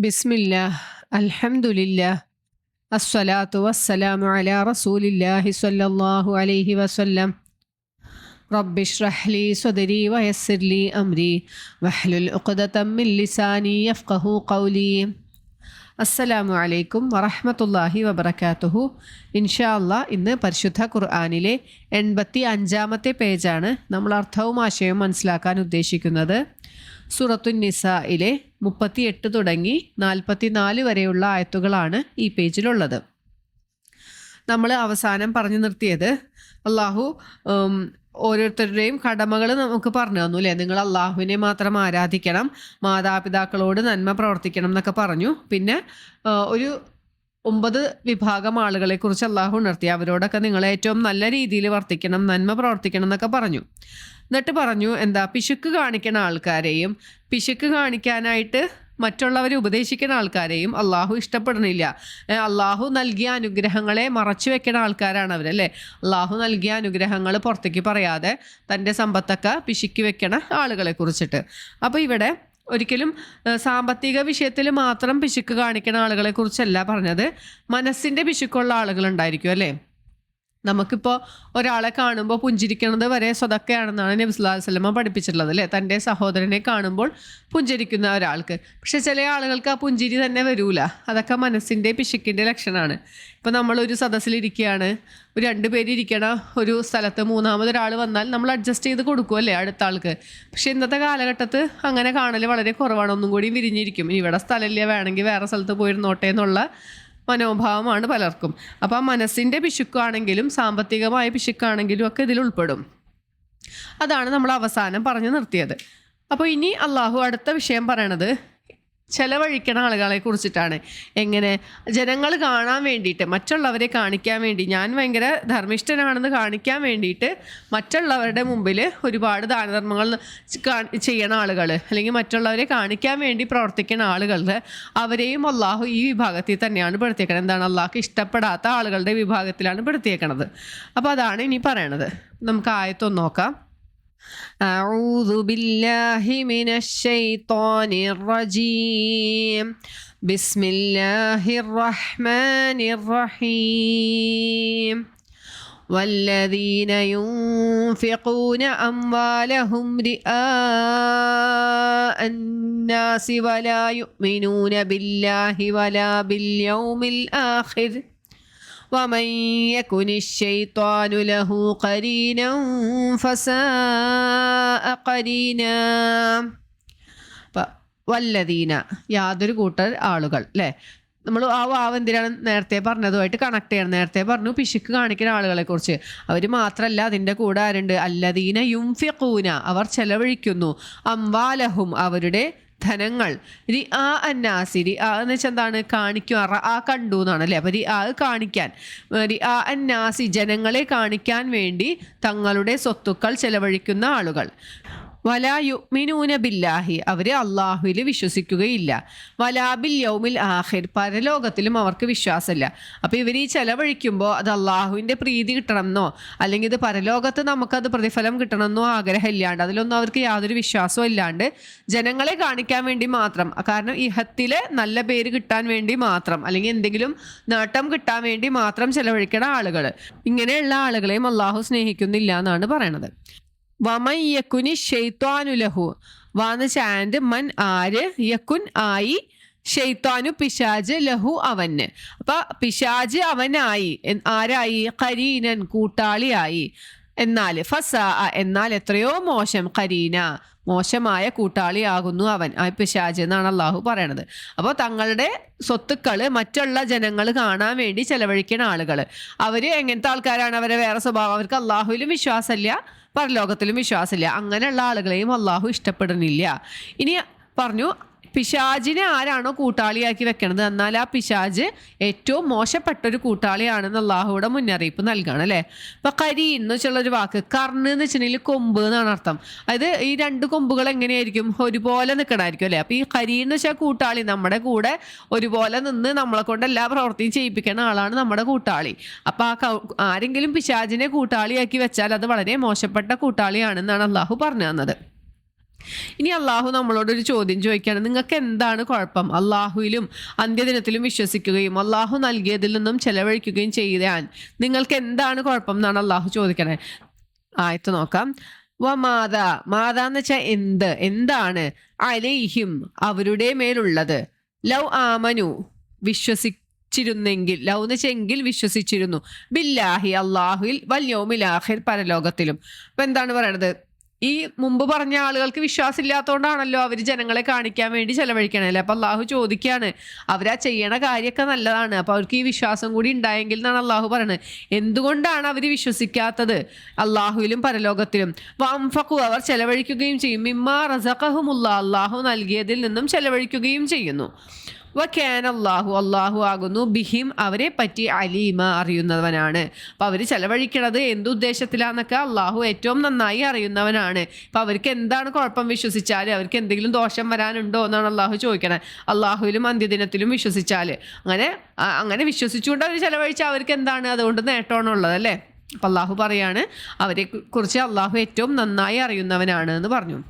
ബിസ്മില്ലാഹ് അൽഹംദുലില്ലാഹ് അസ്സലാത്തു വസ്സലാമു അലാ റസൂലില്ലാഹി സ്വല്ലല്ലാഹു അലൈഹി വസല്ലം. റബ്ബിശ്റഹ് ലി സ്വദരി വയസ്സിർ ലി അംരി വഹ്ലുൽ ഉഖ്ദതം മിൻ ലിസാനി യഫ്ഖഹു ഖൗലി. അസ്സലാമു അലൈക്കും വറഹ്മത്തുള്ളാഹി വബറകാതുഹു. ഇൻഷാ അല്ലാഹ് ഇന്ന് പരിശുദ്ധ ഖുർആനിലെ 85-ാമത്തെ പേജാണ് നമ്മൾ അർത്ഥവും ആശയവും മനസ്സിലാക്കാൻ ഉദ്ദേശിക്കുന്നത്. സൂറത്തുൻ നിസായിലെ 38 തുടങ്ങി 44 വരെയുള്ള ആയത്തുകളാണ് ഈ പേജിലുള്ളത്. നമ്മൾ അവസാനം പറഞ്ഞു നിർത്തിയത് അള്ളാഹു ഓരോരുത്തരുടെയും കടമകൾ നമുക്ക് പറഞ്ഞു തന്നു അല്ലേ. നിങ്ങൾ അള്ളാഹുവിനെ മാത്രം ആരാധിക്കണം, മാതാപിതാക്കളോട് നന്മ പ്രവർത്തിക്കണം എന്നൊക്കെ പറഞ്ഞു. പിന്നെ ഒരു 9 വിഭാഗം ആളുകളെ കുറിച്ച് അള്ളാഹു ഉണർത്തി. അവരോടൊക്കെ നിങ്ങൾ ഏറ്റവും നല്ല രീതിയിൽ വർത്തിക്കണം, നന്മ പ്രവർത്തിക്കണം എന്നൊക്കെ പറഞ്ഞു. എന്നിട്ട് പറഞ്ഞു പിശുക്ക് കാണിക്കുന്ന ആൾക്കാരെയും പിശുക്ക് കാണിക്കാനായിട്ട് മറ്റുള്ളവരെ ഉപദേശിക്കുന്ന ആൾക്കാരെയും അള്ളാഹു ഇഷ്ടപ്പെടുന്നില്ല. അള്ളാഹു നൽകിയ അനുഗ്രഹങ്ങളെ മറച്ചു വെക്കുന്ന ആൾക്കാരാണ് അവരല്ലേ. അള്ളാഹു നൽകിയ അനുഗ്രഹങ്ങൾ പുറത്തേക്ക് പറയാതെ തൻ്റെ സമ്പത്തൊക്കെ പിശുക്കി വെക്കണ ആളുകളെ കുറിച്ചിട്ട്. അപ്പോൾ ഇവിടെ ഒരിക്കലും സാമ്പത്തിക വിഷയത്തിൽ മാത്രം പിശുക്ക് കാണിക്കുന്ന ആളുകളെ കുറിച്ചല്ല പറഞ്ഞത്. മനസ്സിൻ്റെ പിശുക്കുള്ള ആളുകളുണ്ടായിരിക്കും അല്ലേ. നമുക്കിപ്പോൾ ഒരാളെ കാണുമ്പോൾ പുഞ്ചിരിക്കുന്നത് വരെ സ്വതക്കയാണെന്നാണ് നബി സല്ലല്ലാഹു അലൈഹി വസല്ലം പഠിപ്പിച്ചിട്ടുള്ളത് അല്ലേ. തൻ്റെ സഹോദരനെ കാണുമ്പോൾ പുഞ്ചിരിക്കുന്ന ഒരാൾക്ക്. പക്ഷെ ചില ആളുകൾക്ക് ആ പുഞ്ചിരി തന്നെ വരൂല. അതൊക്കെ മനസ്സിൻ്റെ പിശുക്കിൻ്റെ ലക്ഷണമാണ്. ഇപ്പോൾ നമ്മളൊരു സദസ്സിലിരിക്കുകയാണ്, ഒരു 2 പേര് ഇരിക്കണ ഒരു സ്ഥലത്ത് 3-മതൊരാൾ വന്നാൽ നമ്മൾ അഡ്ജസ്റ്റ് ചെയ്ത് കൊടുക്കുമല്ലേ അടുത്ത ആൾക്ക്. പക്ഷെ ഇന്നത്തെ കാലഘട്ടത്ത് അങ്ങനെ കാണൽ വളരെ കുറവാണ്. ഒന്നും കൂടി വിരിഞ്ഞിരിക്കും. ഇവിടെ സ്ഥലമില്ല, വേണമെങ്കിൽ വേറെ സ്ഥലത്ത് പോയിരുന്നോട്ടെ എന്നുള്ള മനോഭാവമാണ് പലർക്കും. അപ്പോൾ ആ മനസ്സിൻ്റെ പിശുക്കാണെങ്കിലും സാമ്പത്തികമായ പിശുക്കാണെങ്കിലും ഒക്കെ ഇതിൽ ഉൾപ്പെടും. അതാണ് നമ്മൾ അവസാനം പറഞ്ഞു നിർത്തിയത്. അപ്പോൾ ഇനി അള്ളാഹു അടുത്ത വിഷയം പറയണത് ചെലവഴിക്കണ ആളുകളെ കുറിച്ചിട്ടാണ്. എങ്ങനെ ജനങ്ങൾ കാണാൻ വേണ്ടിയിട്ട്, മറ്റുള്ളവരെ കാണിക്കാൻ വേണ്ടി, ഞാൻ ഭയങ്കര ധർമ്മിഷ്ഠനാണെന്ന് കാണിക്കാൻ വേണ്ടിയിട്ട് മറ്റുള്ളവരുടെ മുമ്പിൽ ഒരുപാട് ദാനധർമ്മങ്ങൾ ചെയ്യണ ആളുകൾ, അല്ലെങ്കിൽ മറ്റുള്ളവരെ കാണിക്കാൻ വേണ്ടി പ്രവർത്തിക്കുന്ന ആളുകൾ, അവരെയും അള്ളാഹു ഈ വിഭാഗത്തിൽ തന്നെയാണ് പെടുത്തിയേക്കണത്. എന്താണ്, അള്ളാഹ്ക്ക് ഇഷ്ടപ്പെടാത്ത ആളുകളുടെ വിഭാഗത്തിലാണ് പെടുത്തിയേക്കണത്. അപ്പോൾ അതാണ് ഇനി പറയണത്. നമുക്ക് ആയത്തൊന്ന് നോക്കാം. أعوذ بالله من الشيطان الرجيم. بسم الله الرحمن الرحيم. والذين ينفقون أموالهم رئاء الناس ولا يؤمنون بالله ولا باليوم الآخر ومن يكن الشيطان له قرينا فساء قرينا. വല്ലദീന യാതൊരു കൂട്ടർ ആളുകൾ അല്ലേ. നമ്മൾ ആ വാവ് എന്തിനാണ് നേരത്തെ പറഞ്ഞതുമായിട്ട് കണക്ട് ചെയ്യണം. നേരത്തെ പറഞ്ഞു പിശുക്ക് കാണിക്കുന്ന ആളുകളെ കുറിച്ച്. അവർ മാത്രമല്ല, അതിൻ്റെ കൂടെ ആരുണ്ട്? അല്ലദീന യുംഫിഖൂന, അവർ ചെലവഴിക്കുന്നു, അംവാലഹും, അവരുടെ ധനങ്ങൾ, റിആ അന്നാസി, റിആ എന്ന് വെച്ചാൽ എന്താണ്? കാണിക്കുക. റആ കണ്ടു എന്നാണ് അല്ലേ. അപ്പോൾ റിആ കാണിക്കാൻ, റിആ അന്നാസി ജനങ്ങളെ കാണിക്കാൻ വേണ്ടി തങ്ങളുടെ സ്വത്തുക്കൾ ചെലവഴിക്കുന്ന ആളുകൾ. വലാ യുഅ്മിനൂന ബില്ലാഹി, അവർ അള്ളാഹുവിൽ വിശ്വസിക്കുകയില്ല. വലാ ബിൽ യൗമിൽ ആഖിർ, പരലോകത്തിലും അവർക്ക് വിശ്വാസമില്ല. അപ്പോൾ ഇവർ ഈ ചെലവഴിക്കുമ്പോൾ അത് അള്ളാഹുവിൻ്റെ പ്രീതി കിട്ടണമെന്നോ അല്ലെങ്കിൽ ഇത് പരലോകത്ത് നമുക്കത് പ്രതിഫലം കിട്ടണമെന്നോ ആഗ്രഹമില്ലാണ്ട്, അതിലൊന്നും അവർക്ക് യാതൊരു വിശ്വാസവും ഇല്ലാണ്ട് ജനങ്ങളെ കാണിക്കാൻ വേണ്ടി മാത്രം, കാരണം ഇഹത്തിലെ നല്ല പേര് കിട്ടാൻ വേണ്ടി മാത്രം, അല്ലെങ്കിൽ എന്തെങ്കിലും നേട്ടം കിട്ടാൻ വേണ്ടി മാത്രം ചെലവഴിക്കുന്ന ആളുകൾ, ഇങ്ങനെയുള്ള ആളുകളെയും അള്ളാഹു സ്നേഹിക്കുന്നില്ല എന്നാണ് പറയണത്. വമൻ യകുനി ശൈത്വാനു ലഹു, വാന്ന് ചാൻഡ് മൻ ആര്, യക്കുൻ ആയി, ഷെയ്ത്താനു പിശാജ്, ലഹു അവന്. അപ്പൊ പിശാജ് അവനായി, ആരായി? ഖരീനൻ കൂട്ടാളിയായി. എന്നാൽ ഫസാ, എന്നാൽ എത്രയോ മോശം, ഖരീന മോശമായ കൂട്ടാളിയാകുന്നു അവൻ, ആ പിശാജ് എന്നാണ് അള്ളാഹു പറയണത്. അപ്പോൾ തങ്ങളുടെ സ്വത്തുക്കൾ മറ്റുള്ള ജനങ്ങൾ കാണാൻ വേണ്ടി ചെലവഴിക്കുന്ന ആളുകൾ, അവർ എങ്ങനത്തെ ആൾക്കാരാണ്? അവരെ വേറെ സ്വഭാവം, അവർക്ക് അള്ളാഹുവിലും വിശ്വാസമില്ല, പരലോകത്തിലും വിശ്വാസമില്ല. അങ്ങനെയുള്ള ആളുകളെയും അള്ളാഹു ഇഷ്ടപ്പെടുന്നില്ല. ഇനി പറഞ്ഞു പിശാജിനെ ആരാണോ കൂട്ടാളിയാക്കി വെക്കണത്, എന്നാൽ ആ പിശാജ് ഏറ്റവും മോശപ്പെട്ടൊരു കൂട്ടാളിയാണെന്ന് അള്ളാഹുവിടെ മുന്നറിയിപ്പ് നൽകണം അല്ലേ. ഇപ്പം കരീൻ എന്ന് വെച്ചുള്ളൊരു വാക്ക്, കർണ് എന്ന് വെച്ചിട്ടുണ്ടെങ്കിൽ കൊമ്പ് എന്നാണ് അർത്ഥം. അതായത് ഈ 2 കൊമ്പുകൾ എങ്ങനെയായിരിക്കും? ഒരുപോലെ നിൽക്കണമായിരിക്കും അല്ലേ. അപ്പോൾ ഈ കരീൻ എന്ന് വെച്ചാൽ കൂട്ടാളി, നമ്മുടെ കൂടെ ഒരുപോലെ നിന്ന് നമ്മളെ കൊണ്ട് എല്ലാ പ്രവൃത്തിയും ചെയ്യിപ്പിക്കുന്ന ആളാണ് നമ്മുടെ കൂട്ടാളി. അപ്പോൾ ആരെങ്കിലും പിശാജിനെ കൂട്ടാളിയാക്കി വെച്ചാൽ അത് വളരെ മോശപ്പെട്ട കൂട്ടാളിയാണെന്നാണ് അള്ളാഹു പറഞ്ഞു തന്നത്. ഇനി അള്ളാഹു നമ്മളോടൊരു ചോദ്യം ചോദിക്കുകയാണ്, നിങ്ങൾക്ക് എന്താണ് കുഴപ്പം അള്ളാഹുവിലും അന്ത്യദിനത്തിലും വിശ്വസിക്കുകയും അള്ളാഹു നൽകിയതിൽ നിന്നും ചെലവഴിക്കുകയും ചെയ്യാൻ നിങ്ങൾക്ക് എന്താണ് കുഴപ്പം എന്നാണ് അള്ളാഹു ചോദിക്കണേ. ആയത്ത് നോക്കാം. മാതാന്ന് വെച്ചാൽ എന്താണ് അലൈഹിം അവരുടെ മേലുള്ളത്, ലൗ ആമനു വിശ്വസിച്ചിരുന്നെങ്കിൽ, ലൗ എന്ന് വെച്ചെങ്കിൽ വിശ്വസിച്ചിരുന്നു, ബില്ലാഹി അള്ളാഹുൽ വൽ യൗമിൽ ആഖിർ പരലോകത്തിലും. അപ്പൊ എന്താണ് പറയണത്, ഈ മുമ്പ് പറഞ്ഞ ആളുകൾക്ക് വിശ്വാസം ഇല്ലാത്തതുകൊണ്ടാണല്ലോ അവർ ജനങ്ങളെ കാണിക്കാൻ വേണ്ടി ചെലവഴിക്കണല്ലേ. അപ്പൊ അള്ളാഹു ചോദിക്കുകയാണ്, അവരാ ചെയ്യണ കാര്യമൊക്കെ നല്ലതാണ്, അപ്പൊ അവർക്ക് ഈ വിശ്വാസം കൂടി ഉണ്ടായെങ്കിൽ എന്നാണ് അള്ളാഹു പറയുന്നത്. എന്തുകൊണ്ടാണ് അവർ വിശ്വസിക്കാത്തത് അള്ളാഹുവിലും പരലോകത്തിലും? വംഫഖു അവർ ചെലവഴിക്കുകയും ചെയ്യും, മിമ്മാ റസഖഹുമുല്ലാ അള്ളാഹു നൽകിയതിൽ നിന്നും ചെലവഴിക്കുകയും ചെയ്യുന്നു. വകാന അള്ളാഹു ആകുന്നു ബിഹിം അവരെ പറ്റി അലീമ അറിയുന്നവനാണ്. അപ്പം അവർ ചെലവഴിക്കണത് എന്തുദ്ദേശത്തിലാന്നൊക്കെ അള്ളാഹു ഏറ്റവും നന്നായി അറിയുന്നവനാണ്. അപ്പം അവർക്ക് എന്താണ് കുഴപ്പം വിശ്വസിച്ചാൽ, അവർക്ക് എന്തെങ്കിലും ദോഷം വരാനുണ്ടോ എന്നാണ് അള്ളാഹു ചോദിക്കണേ. അള്ളാഹുവിലും അന്ത്യദിനത്തിലും വിശ്വസിച്ചാൽ അങ്ങനെ വിശ്വസിച്ചുകൊണ്ട് അവർ ചെലവഴിച്ചാൽ അവർക്ക് എന്താണ് അതുകൊണ്ട് നേട്ടമാണുള്ളത് അല്ലേ. അപ്പം അള്ളാഹു പറയാണ് അവരെ കുറിച്ച് അള്ളാഹു ഏറ്റവും നന്നായി അറിയുന്നവനാണ് എന്ന് പറഞ്ഞു.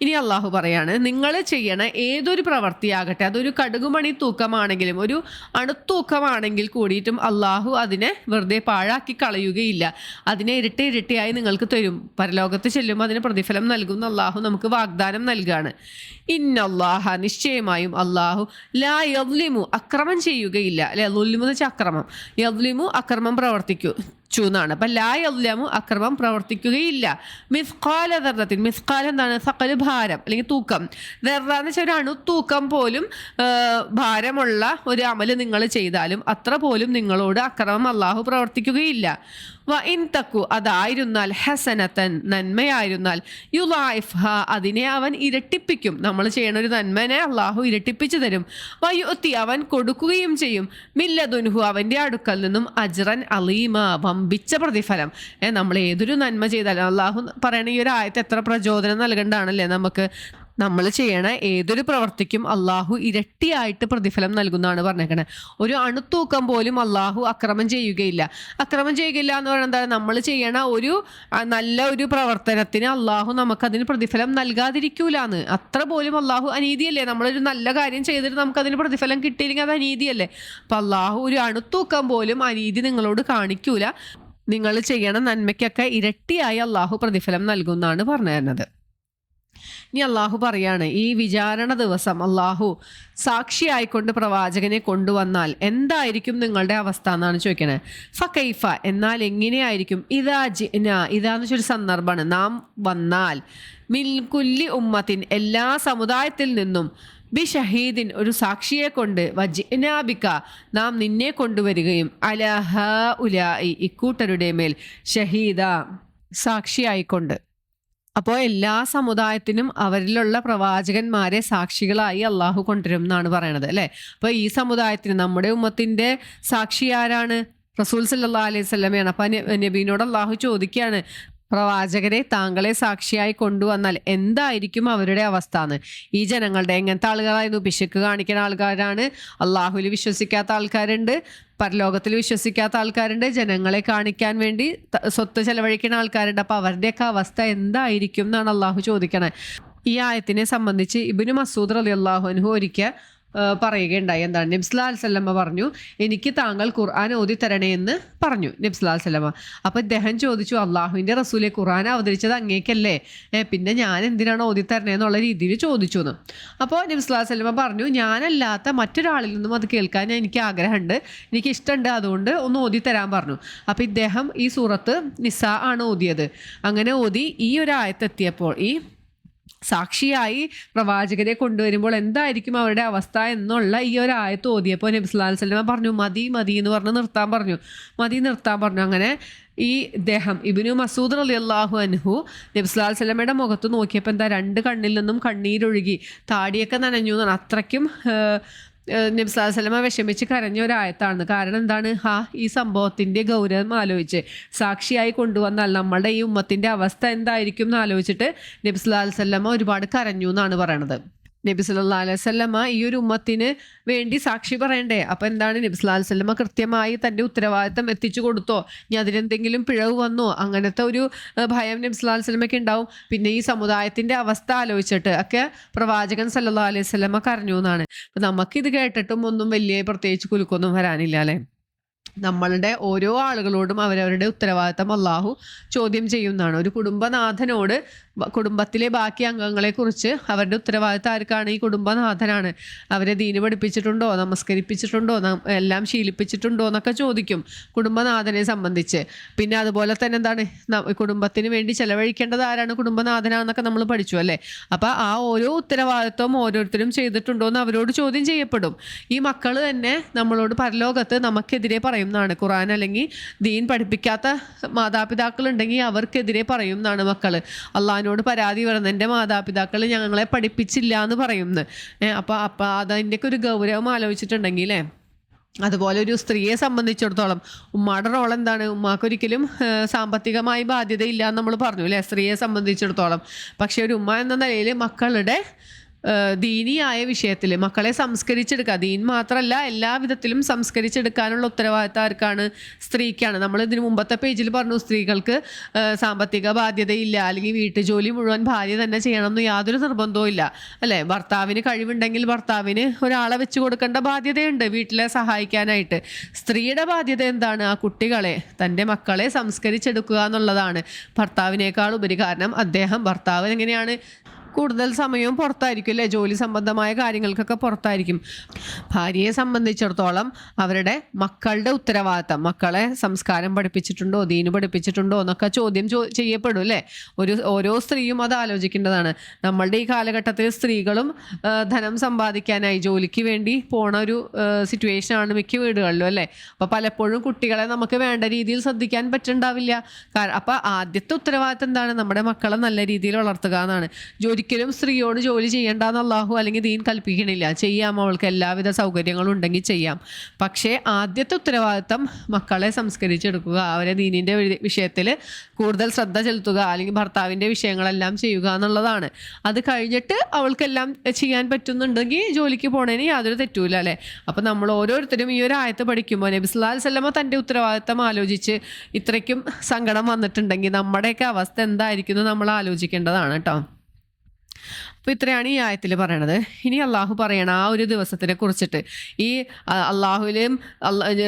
ഇനി അള്ളാഹു പറയാണ്, നിങ്ങൾ ചെയ്യണ ഏതൊരു പ്രവൃത്തിയാകട്ടെ, അതൊരു കടുകുമണി തൂക്കമാണെങ്കിലും ഒരു അണുത്തൂക്കമാണെങ്കിൽ കൂടിയിട്ടും അള്ളാഹു അതിനെ വെറുതെ പാഴാക്കി കളയുകയില്ല. അതിനെ ഇരട്ടിയായി നിങ്ങൾക്ക് തരും. പരലോകത്ത് ചെല്ലുമ്പോൾ അതിന് പ്രതിഫലം നൽകുന്ന അള്ളാഹു നമുക്ക് വാഗ്ദാനം നൽകുകയാണ്. ഇന്നല്ലാഹ നിശ്ചയമായും അള്ളാഹു ലാ യദ്ലിമു അക്രമം ചെയ്യുകയില്ല. അല്ലെ, ലുൽമു എന്ന് വെച്ചാൽ അക്രമം, യദ്ലിമു അക്രമം പ്രവർത്തിക്കൂ ചൂന്നാണ്. അപ്പം ലാ യദ്ലമു അക്രമം പ്രവർത്തിക്കുകയില്ല. മിസ്കാല ദർറത്തിൻ, മിസ്കാൽ എന്താണ്, സകല ഭാരം അല്ലെങ്കിൽ തൂക്കം. ദർറ എന്ന് വെച്ചാൽ ഒരു അണുത്തൂക്കം പോലും ഭാരമുള്ള ഒരു അമല് നിങ്ങൾ ചെയ്താലും അത്ര പോലും നിങ്ങളോട് അക്രമം അള്ളാഹു പ്രവർത്തിക്കുകയില്ല. വ ഇൻ തക്കു അതായിരുന്നാൽ ഹസനത്തൻ നന്മയായിരുന്നാൽ യുളായിഫ്ഹ അതിനെ അവൻ ഇരട്ടിപ്പിക്കും. നമ്മൾ ചെയ്യണ ഒരു നന്മനെ അള്ളാഹു ഇരട്ടിപ്പിച്ചു തരും. വയുത്തി അവൻ കൊടുക്കുകയും ചെയ്യും. മില്ലദുൻഹു അവൻ്റെ അടുക്കൽ നിന്നും അജ്റൻ അലീമ വമ്പിച്ച പ്രതിഫലം. നമ്മൾ ഏതൊരു നന്മ ചെയ്താലും അള്ളാഹു പറയണ ഈ ഒരു ആയത്ത് എത്ര പ്രചോദനം നൽകേണ്ടതാണല്ലേ നമുക്ക്. നമ്മൾ ചെയ്യണ ഏതൊരു പ്രവർത്തിക്കും അള്ളാഹു ഇരട്ടിയായിട്ട് പ്രതിഫലം നൽകുന്നതാണ് പറഞ്ഞേക്കണേ. ഒരു അണുത്തൂക്കം പോലും അള്ളാഹു അക്രമം ചെയ്യുകയില്ല. അക്രമം ചെയ്യുകയില്ല എന്ന് പറയുന്നത് എന്താണ്, നമ്മൾ ചെയ്യണ ഒരു നല്ല ഒരു പ്രവർത്തനത്തിന് അള്ളാഹു നമുക്കതിന് പ്രതിഫലം നൽകാതിരിക്കൂലാന്ന്. അത്ര പോലും അള്ളാഹു അനീതിയല്ലേ. നമ്മളൊരു നല്ല കാര്യം ചെയ്തിട്ട് നമുക്കതിന് പ്രതിഫലം കിട്ടിയില്ലെങ്കിൽ അത് അനീതിയല്ലേ. അപ്പം അള്ളാഹു ഒരു അണുത്തൂക്കം പോലും അനീതി നിങ്ങളോട് കാണിക്കൂല. നിങ്ങൾ ചെയ്യണ നന്മയ്ക്കൊക്കെ ഇരട്ടിയായി അള്ളാഹു പ്രതിഫലം നൽകുന്നതാണ് പറഞ്ഞു തരുന്നത്. ഇനി അള്ളാഹു പറയാണ്, ഈ വിചാരണ ദിവസം അള്ളാഹു സാക്ഷിയായിക്കൊണ്ട് പ്രവാചകനെ കൊണ്ടുവന്നാൽ എന്തായിരിക്കും നിങ്ങളുടെ അവസ്ഥ എന്നാണ് ചോദിക്കണേ. ഫകൈഫ എന്നാൽ എങ്ങനെയായിരിക്കും, ഇതാന്ന് വെച്ചൊരു സന്ദർഭമാണ്, നാം വന്നാൽ, മിൻ കുല്ലി ഉമ്മത്തിൻ എല്ലാ സമുദായത്തിൽ നിന്നും, ബി ഷഹീദിൻ ഒരു സാക്ഷിയെ കൊണ്ട്, വജിനാബിക നാം നിന്നെ കൊണ്ടുവരികയും, അലഹ ഉലായി ഇക്കൂട്ടരുടെ മേൽ, ഷഹീദ സാക്ഷിയായിക്കൊണ്ട്. അപ്പോൾ എല്ലാ സമുദായത്തിനും അവരിലുള്ള പ്രവാചകന്മാരെ സാക്ഷികളായി അള്ളാഹു കൊണ്ടുവരും എന്നാണ് പറയണത് അല്ലേ. അപ്പോൾ ഈ സമുദായത്തിന് നമ്മുടെ ഉമ്മത്തിൻ്റെ സാക്ഷി ആരാണ്? റസൂൽ സല്ലല്ലാഹു അലൈഹി വസല്ലമയാണ്. അപ്പം നബീനോട് അള്ളാഹു ചോദിക്കുകയാണ്, പ്രവാചകരെ താങ്കളെ സാക്ഷിയായി കൊണ്ടുവന്നാൽ എന്തായിരിക്കും അവരുടെ അവസ്ഥ എന്ന്. ഈ ജനങ്ങളുടെ എങ്ങനത്തെ ആളുകളായിരുന്നു? പിശുക്ക് കാണിക്കുന്ന ആൾക്കാരാണ്, അള്ളാഹുവിൽ വിശ്വസിക്കാത്ത ആൾക്കാരുണ്ട്, പരലോകത്തിൽ വിശ്വസിക്കാത്ത ആൾക്കാരുണ്ട്, ജനങ്ങളെ കാണിക്കാൻ വേണ്ടി സ്വത്ത് ചെലവഴിക്കുന്ന ആൾക്കാരുണ്ട്. അപ്പോൾ അവരുടെയൊക്കെ അവസ്ഥ എന്തായിരിക്കും എന്നാണ് അള്ളാഹു ചോദിക്കണേ. ഈ ആയത്തിനെ സംബന്ധിച്ച് ഇബ്നു മസ്ഊദ് റളിയല്ലാഹു അൻഹു ഒരിക്കൽ പറയുകയുണ്ടായി. എന്താണ്, നബി സല്ലല്ലാഹു അലൈഹി വസല്ലമ പറഞ്ഞു, എനിക്ക് താങ്കൾ ഖുർആൻ ഓതി തരണേ എന്ന് പറഞ്ഞു നബി സല്ലല്ലാഹു അലൈഹി വസല്ലമ. അപ്പോൾ ഇദ്ദേഹം ചോദിച്ചു, അള്ളാഹുവിൻ്റെ റസൂലെ ഖുർആൻ അവതരിച്ചത് അങ്ങേക്കല്ലേ, പിന്നെ ഞാൻ എന്തിനാണ് ഓതി തരണേ എന്നുള്ള രീതിയിൽ ചോദിച്ചു എന്ന്. അപ്പോൾ നബി സല്ലല്ലാഹു അലൈഹി വസല്ലമ പറഞ്ഞു, ഞാനല്ലാത്ത മറ്റൊരാളിൽ നിന്നും അത് കേൾക്കാൻ എനിക്ക് ആഗ്രഹമുണ്ട്, എനിക്ക് ഇഷ്ടമുണ്ട്, അതുകൊണ്ട് ഒന്ന് ഓതി തരാൻ പറഞ്ഞു. അപ്പോൾ ഇദ്ദേഹം ഈ സൂറത്ത് നിസാ ആണ് ഓതിയത്. അങ്ങനെ ഓതി ഈ ഒരു ആയത്തെത്തിയപ്പോൾ, ഈ സാക്ഷിയായി പ്രവാചകരെ കൊണ്ടുവരുമ്പോൾ എന്തായിരിക്കും അവരുടെ അവസ്ഥ എന്നുള്ള ഈ ഒരു ആയത്ത് ഓതിയപ്പോൾ നബി സല്ലല്ലാഹു അലൈഹി വസല്ലമ പറഞ്ഞു, മതി എന്ന് പറഞ്ഞ് നിർത്താൻ പറഞ്ഞു. അങ്ങനെ ഈ ഇദ്ദേഹം ഇബ്നു മസ്ഊദ് റളിയല്ലാഹു അൻഹു നബി സല്ലല്ലാഹു അലൈഹി വസല്ലമയുടെ മുഖത്ത് നോക്കിയപ്പോൾ എന്താ, രണ്ട് കണ്ണിൽ നിന്നും കണ്ണീരൊഴുകി, താടിയൊക്കെ നനഞ്ഞു എന്നാണ്. അത്രയ്ക്കും നബി സല്ലല്ലാഹു അലൈഹി വസല്ലമ വിഷമിച്ച് കരഞ്ഞ ഒരായത്താണ്. കാരണം എന്താണ്, ഈ സംഭവത്തിൻ്റെ ഗൗരവം ആലോചിച്ച്, സാക്ഷിയായി കൊണ്ടുവന്നാൽ നമ്മളുടെ ഈ ഉമ്മത്തിൻ്റെ അവസ്ഥ എന്തായിരിക്കും എന്ന് ആലോചിച്ചിട്ട് നബി സല്ലല്ലാഹു അലൈഹി വസല്ലമ ഒരുപാട് കരഞ്ഞു എന്നാണ് പറയണത്. നബി സല്ലല്ലാഹു അലൈഹി വസല്ലമ ഈ ഒരു ഉമ്മത്തിന് വേണ്ടി സാക്ഷി പറയണ്ടേ? അപ്പം എന്താണ്, നബി സല്ലല്ലാഹു അലൈഹി വസല്ലമ കൃത്യമായി തൻ്റെ ഉത്തരവാദിത്തം എത്തിച്ചു കൊടുത്തോ? ഇനി അതിലെന്തെങ്കിലും പിഴവ് വന്നോ? അങ്ങനത്തെ ഒരു ഭയം നബി സല്ലല്ലാഹു അലൈഹി വസല്ലമയ്ക്ക് ഉണ്ടാവും. പിന്നെ ഈ സമുദായത്തിൻ്റെ അവസ്ഥ ആലോചിച്ചിട്ട് ഒക്കെ പ്രവാചകൻ സല്ലല്ലാഹു അലൈഹി വസല്ലമ കരഞ്ഞു എന്നാണ്. അപ്പം നമുക്കിത് കേട്ടിട്ടും ഒന്നും വലിയ പ്രത്യേകിച്ച് കുലുക്കൊന്നും വരാനില്ല അല്ലേ? നമ്മളുടെ ഓരോ ആളുകളോടും അവരവരുടെ ഉത്തരവാദിത്തം അള്ളാഹു ചോദ്യം ചെയ്യുന്നതാണ്. ഒരു കുടുംബനാഥനോട് കുടുംബത്തിലെ ബാക്കി അംഗങ്ങളെക്കുറിച്ച് അവരുടെ ഉത്തരവാദിത്തം ആർക്കാണ്? ഈ കുടുംബനാഥനാണ്. അവരെ ദീന് പഠിപ്പിച്ചിട്ടുണ്ടോ, നമസ്കരിപ്പിച്ചിട്ടുണ്ടോ, എല്ലാം ശീലിപ്പിച്ചിട്ടുണ്ടോ എന്നൊക്കെ ചോദിക്കും കുടുംബനാഥനെ സംബന്ധിച്ച്. പിന്നെ അതുപോലെ തന്നെ എന്താണ്, കുടുംബത്തിന് വേണ്ടി ചെലവഴിക്കേണ്ടത് ആരാണ്? കുടുംബനാഥനാണെന്നൊക്കെ നമ്മൾ പഠിച്ചു അല്ലേ? അപ്പം ആ ഓരോ ഉത്തരവാദിത്വം ഓരോരുത്തരും ചെയ്തിട്ടുണ്ടോ എന്ന് അവരോട് ചോദ്യം ചെയ്യപ്പെടും. ഈ മക്കൾ തന്നെ നമ്മളോട് പരലോകത്ത് നമുക്കെതിരെ പറയുന്നതാണ്. ഖുർആൻ അല്ലെങ്കിൽ ദീൻ പഠിപ്പിക്കാത്ത മാതാപിതാക്കളുണ്ടെങ്കിൽ അവർക്കെതിരെ പറയുന്നതാണ് മക്കൾ. അള്ളാഹിനോട് പരാതി പറയുന്നത്, എൻ്റെ മാതാപിതാക്കൾ ഞങ്ങളെ പഠിപ്പിച്ചില്ല എന്ന് പറയുന്നു. അപ്പം അതിൻ്റെയൊക്കെ ഒരു ഗൗരവം ആലോചിച്ചിട്ടുണ്ടെങ്കിൽ അല്ലേ? അതുപോലെ ഒരു സ്ത്രീയെ സംബന്ധിച്ചിടത്തോളം ഉമ്മയുടെ റോൾ എന്താണ്? ഉമ്മാക്കൊരിക്കലും സാമ്പത്തികമായി ബാധ്യതയില്ല എന്ന് നമ്മൾ പറഞ്ഞു അല്ലേ, സ്ത്രീയെ സംബന്ധിച്ചിടത്തോളം. പക്ഷേ ഒരു ഉമ്മ എന്ന നിലയിൽ മക്കളുടെ ദീനിയായ വിഷയത്തിൽ മക്കളെ സംസ്കരിച്ചെടുക്കുക, ദീൻ മാത്രമല്ല എല്ലാ വിധത്തിലും സംസ്കരിച്ചെടുക്കാനുള്ള ഉത്തരവാദിത്തം ആർക്കാണ്? സ്ത്രീക്കാണ്. നമ്മൾ ഇതിന് മുമ്പത്തെ പേജിൽ പറഞ്ഞു, സ്ത്രീകൾക്ക് സാമ്പത്തിക ബാധ്യതയില്ല, അല്ലെങ്കിൽ വീട്ടുജോലി മുഴുവൻ ഭാര്യ തന്നെ ചെയ്യണമെന്ന് യാതൊരു നിർബന്ധവും ഇല്ല അല്ലേ? ഭർത്താവിന് കഴിവുണ്ടെങ്കിൽ ഭർത്താവിന് ഒരാളെ വെച്ച് കൊടുക്കേണ്ട ബാധ്യതയുണ്ട് വീട്ടിലെ സഹായിക്കാനായിട്ട്. സ്ത്രീയുടെ ബാധ്യത എന്താണ്? ആ കുട്ടികളെ, തൻ്റെ മക്കളെ സംസ്കരിച്ചെടുക്കുക എന്നുള്ളതാണ് ഭർത്താവിനേക്കാൾ ഉപരി. കാരണം ഭർത്താവ് എങ്ങനെയാണ്, കൂടുതൽ സമയവും പുറത്തായിരിക്കും അല്ലേ? ജോലി സംബന്ധമായ കാര്യങ്ങൾക്കൊക്കെ പുറത്തായിരിക്കും. ഭാര്യയെ സംബന്ധിച്ചിടത്തോളം അവരുടെ മക്കളുടെ ഉത്തരവാദിത്തം, മക്കളെ സംസ്കാരം പഠിപ്പിച്ചിട്ടുണ്ടോ, ദീന് പഠിപ്പിച്ചിട്ടുണ്ടോ എന്നൊക്കെ ചോദ്യം ചെയ്യപ്പെടും അല്ലേ? ഓരോ സ്ത്രീയും അത് ആലോചിക്കേണ്ടതാണ്. നമ്മളുടെ ഈ കാലഘട്ടത്തിൽ സ്ത്രീകളും ധനം സമ്പാദിക്കാനായി ജോലിക്ക് വേണ്ടി പോണ ഒരു സിറ്റുവേഷനാണ് മിക്ക വീടുകളിലും അല്ലേ? അപ്പോൾ പലപ്പോഴും കുട്ടികളെ നമുക്ക് വേണ്ട രീതിയിൽ ശ്രദ്ധിക്കാൻ പറ്റുന്നുണ്ടാവില്ല. അപ്പോൾ ആദ്യത്തെ ഉത്തരവാദിത്തം എന്താണ്? നമ്മുടെ മക്കളെ നല്ല രീതിയിൽ വളർത്തുക എന്നാണ്. ഒരിക്കലും സ്ത്രീയോട് ജോലി ചെയ്യേണ്ടെന്ന് അള്ളാഹു അല്ലെങ്കിൽ ദീൻ കൽപ്പിക്കണില്ല. ചെയ്യാം, അവൾക്ക് എല്ലാവിധ സൗകര്യങ്ങളും ഉണ്ടെങ്കിൽ ചെയ്യാം. പക്ഷേ ആദ്യത്തെ ഉത്തരവാദിത്തം മക്കളെ സംസ്കരിച്ചെടുക്കുക, അവരെ ദീനിൻ്റെ വിഷയത്തിൽ കൂടുതൽ ശ്രദ്ധ ചെലുത്തുക, അല്ലെങ്കിൽ ഭർത്താവിൻ്റെ വിഷയങ്ങളെല്ലാം ചെയ്യുക എന്നുള്ളതാണ്. അത് കഴിഞ്ഞിട്ട് അവൾക്കെല്ലാം ചെയ്യാൻ പറ്റുന്നുണ്ടെങ്കിൽ ജോലിക്ക് പോണതിന് യാതൊരു തെറ്റൂല അല്ലേ? അപ്പം നമ്മൾ ഓരോരുത്തരും ഈ ഒരു ആയത്ത് പഠിക്കുമ്പോൾ നബി സല്ലല്ലാഹു അലൈഹി വസല്ലമ തൻ്റെ ഉത്തരവാദിത്തം ആലോചിച്ച് ഇത്രയ്ക്കും സങ്കടം വന്നിട്ടുണ്ടെങ്കിൽ നമ്മുടെയൊക്കെ അവസ്ഥ എന്തായിരിക്കും എന്ന് നമ്മൾ ആലോചിക്കേണ്ടതാണ് കേട്ടോ. അപ്പോൾ ഇത്രയാണ് ഈ ആയത്തിൽ പറയണത്. ഇനി അള്ളാഹു പറയണം ആ ഒരു ദിവസത്തിനെ കുറിച്ചിട്ട്. ഈ അള്ളാഹുവിലും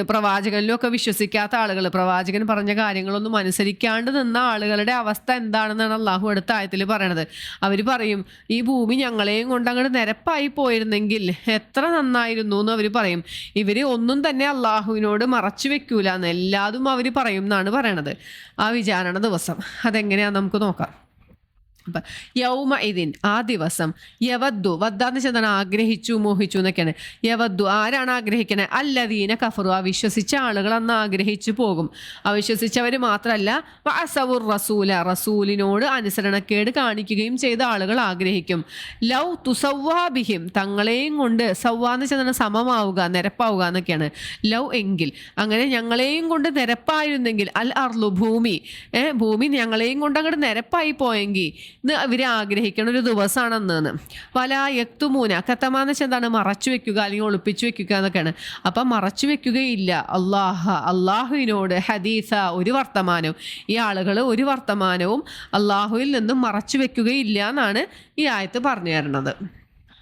പ്രവാചകനിലും ഒക്കെ വിശ്വസിക്കാത്ത ആളുകൾ, പ്രവാചകൻ പറഞ്ഞ കാര്യങ്ങളൊന്നും അനുസരിക്കാണ്ട് നിന്ന ആളുകളുടെ അവസ്ഥ എന്താണെന്നാണ് അള്ളാഹു അടുത്ത ആയത്തിൽ പറയണത്. അവർ പറയും, ഈ ഭൂമി ഞങ്ങളെയും കൊണ്ട് അങ്ങോട്ട് നിരപ്പായി പോയിരുന്നെങ്കിൽ എത്ര നന്നായിരുന്നു എന്ന് അവർ പറയും. ഇവർ ഒന്നും തന്നെ അള്ളാഹുവിനോട് മറച്ചു വെക്കൂല എന്ന് എല്ലാതും അവർ പറയും എന്നാണ് പറയണത്. ആ വിചാരണ ദിവസം അതെങ്ങനെയാണെന്ന് നമുക്ക് നോക്കാം. യൗമ ഇതിൻ, ആ ദിവസം, യവദ്ദു, വദ്ദാന്ന് വെച്ചാൽ ആഗ്രഹിച്ചു, മോഹിച്ചു എന്നൊക്കെയാണ്. യവദ്ദു, ആരാണ് ആഗ്രഹിക്കണേ? അല്ലദീന കഫറു, വിശ്വസിച്ച ആളുകൾ അന്ന് ആഗ്രഹിച്ചു പോകും. അവിശ്വസിച്ചവർ മാത്രമല്ല, വഅസവുർ റസൂല, റസൂലിനോട് അനുസരണക്കേട് കാണിക്കുകയും ചെയ്ത ആളുകൾ ആഗ്രഹിക്കും. ലൗ തുസവ്വാ ബിഹിം, തങ്ങളെയും കൊണ്ട്, സവ്വാന്ന് വെച്ചാൽ സമമാവുക, നിരപ്പാവുക എന്നൊക്കെയാണ്. ലൗ എങ്കിൽ, അങ്ങനെ ഞങ്ങളെയും കൊണ്ട് നിരപ്പായിരുന്നെങ്കിൽ, അൽ അർലു, ഭൂമി ഞങ്ങളെയും കൊണ്ട് അങ്ങോട്ട് നിരപ്പായി പോയെങ്കിൽ ഇന്ന് ഇവർ ആഗ്രഹിക്കുന്ന ഒരു ദിവസമാണെന്ന്. പല യക്തുമൂന, കത്തമാന്ന് വെച്ചാൽ എന്താണ്? മറച്ചു വെക്കുക അല്ലെങ്കിൽ ഒളിപ്പിച്ചു വെക്കുക എന്നൊക്കെയാണ്. അപ്പം മറച്ചു വെക്കുകയില്ല അള്ളാഹുവിനോട് ഹദീസ, ഒരു വർത്തമാനവും. ഈ ആളുകൾ ഒരു വർത്തമാനവും അള്ളാഹുവിൽ നിന്നും മറച്ചു വെക്കുകയില്ല എന്നാണ് ഈ ആയത്ത് പറഞ്ഞു തരുന്നത്.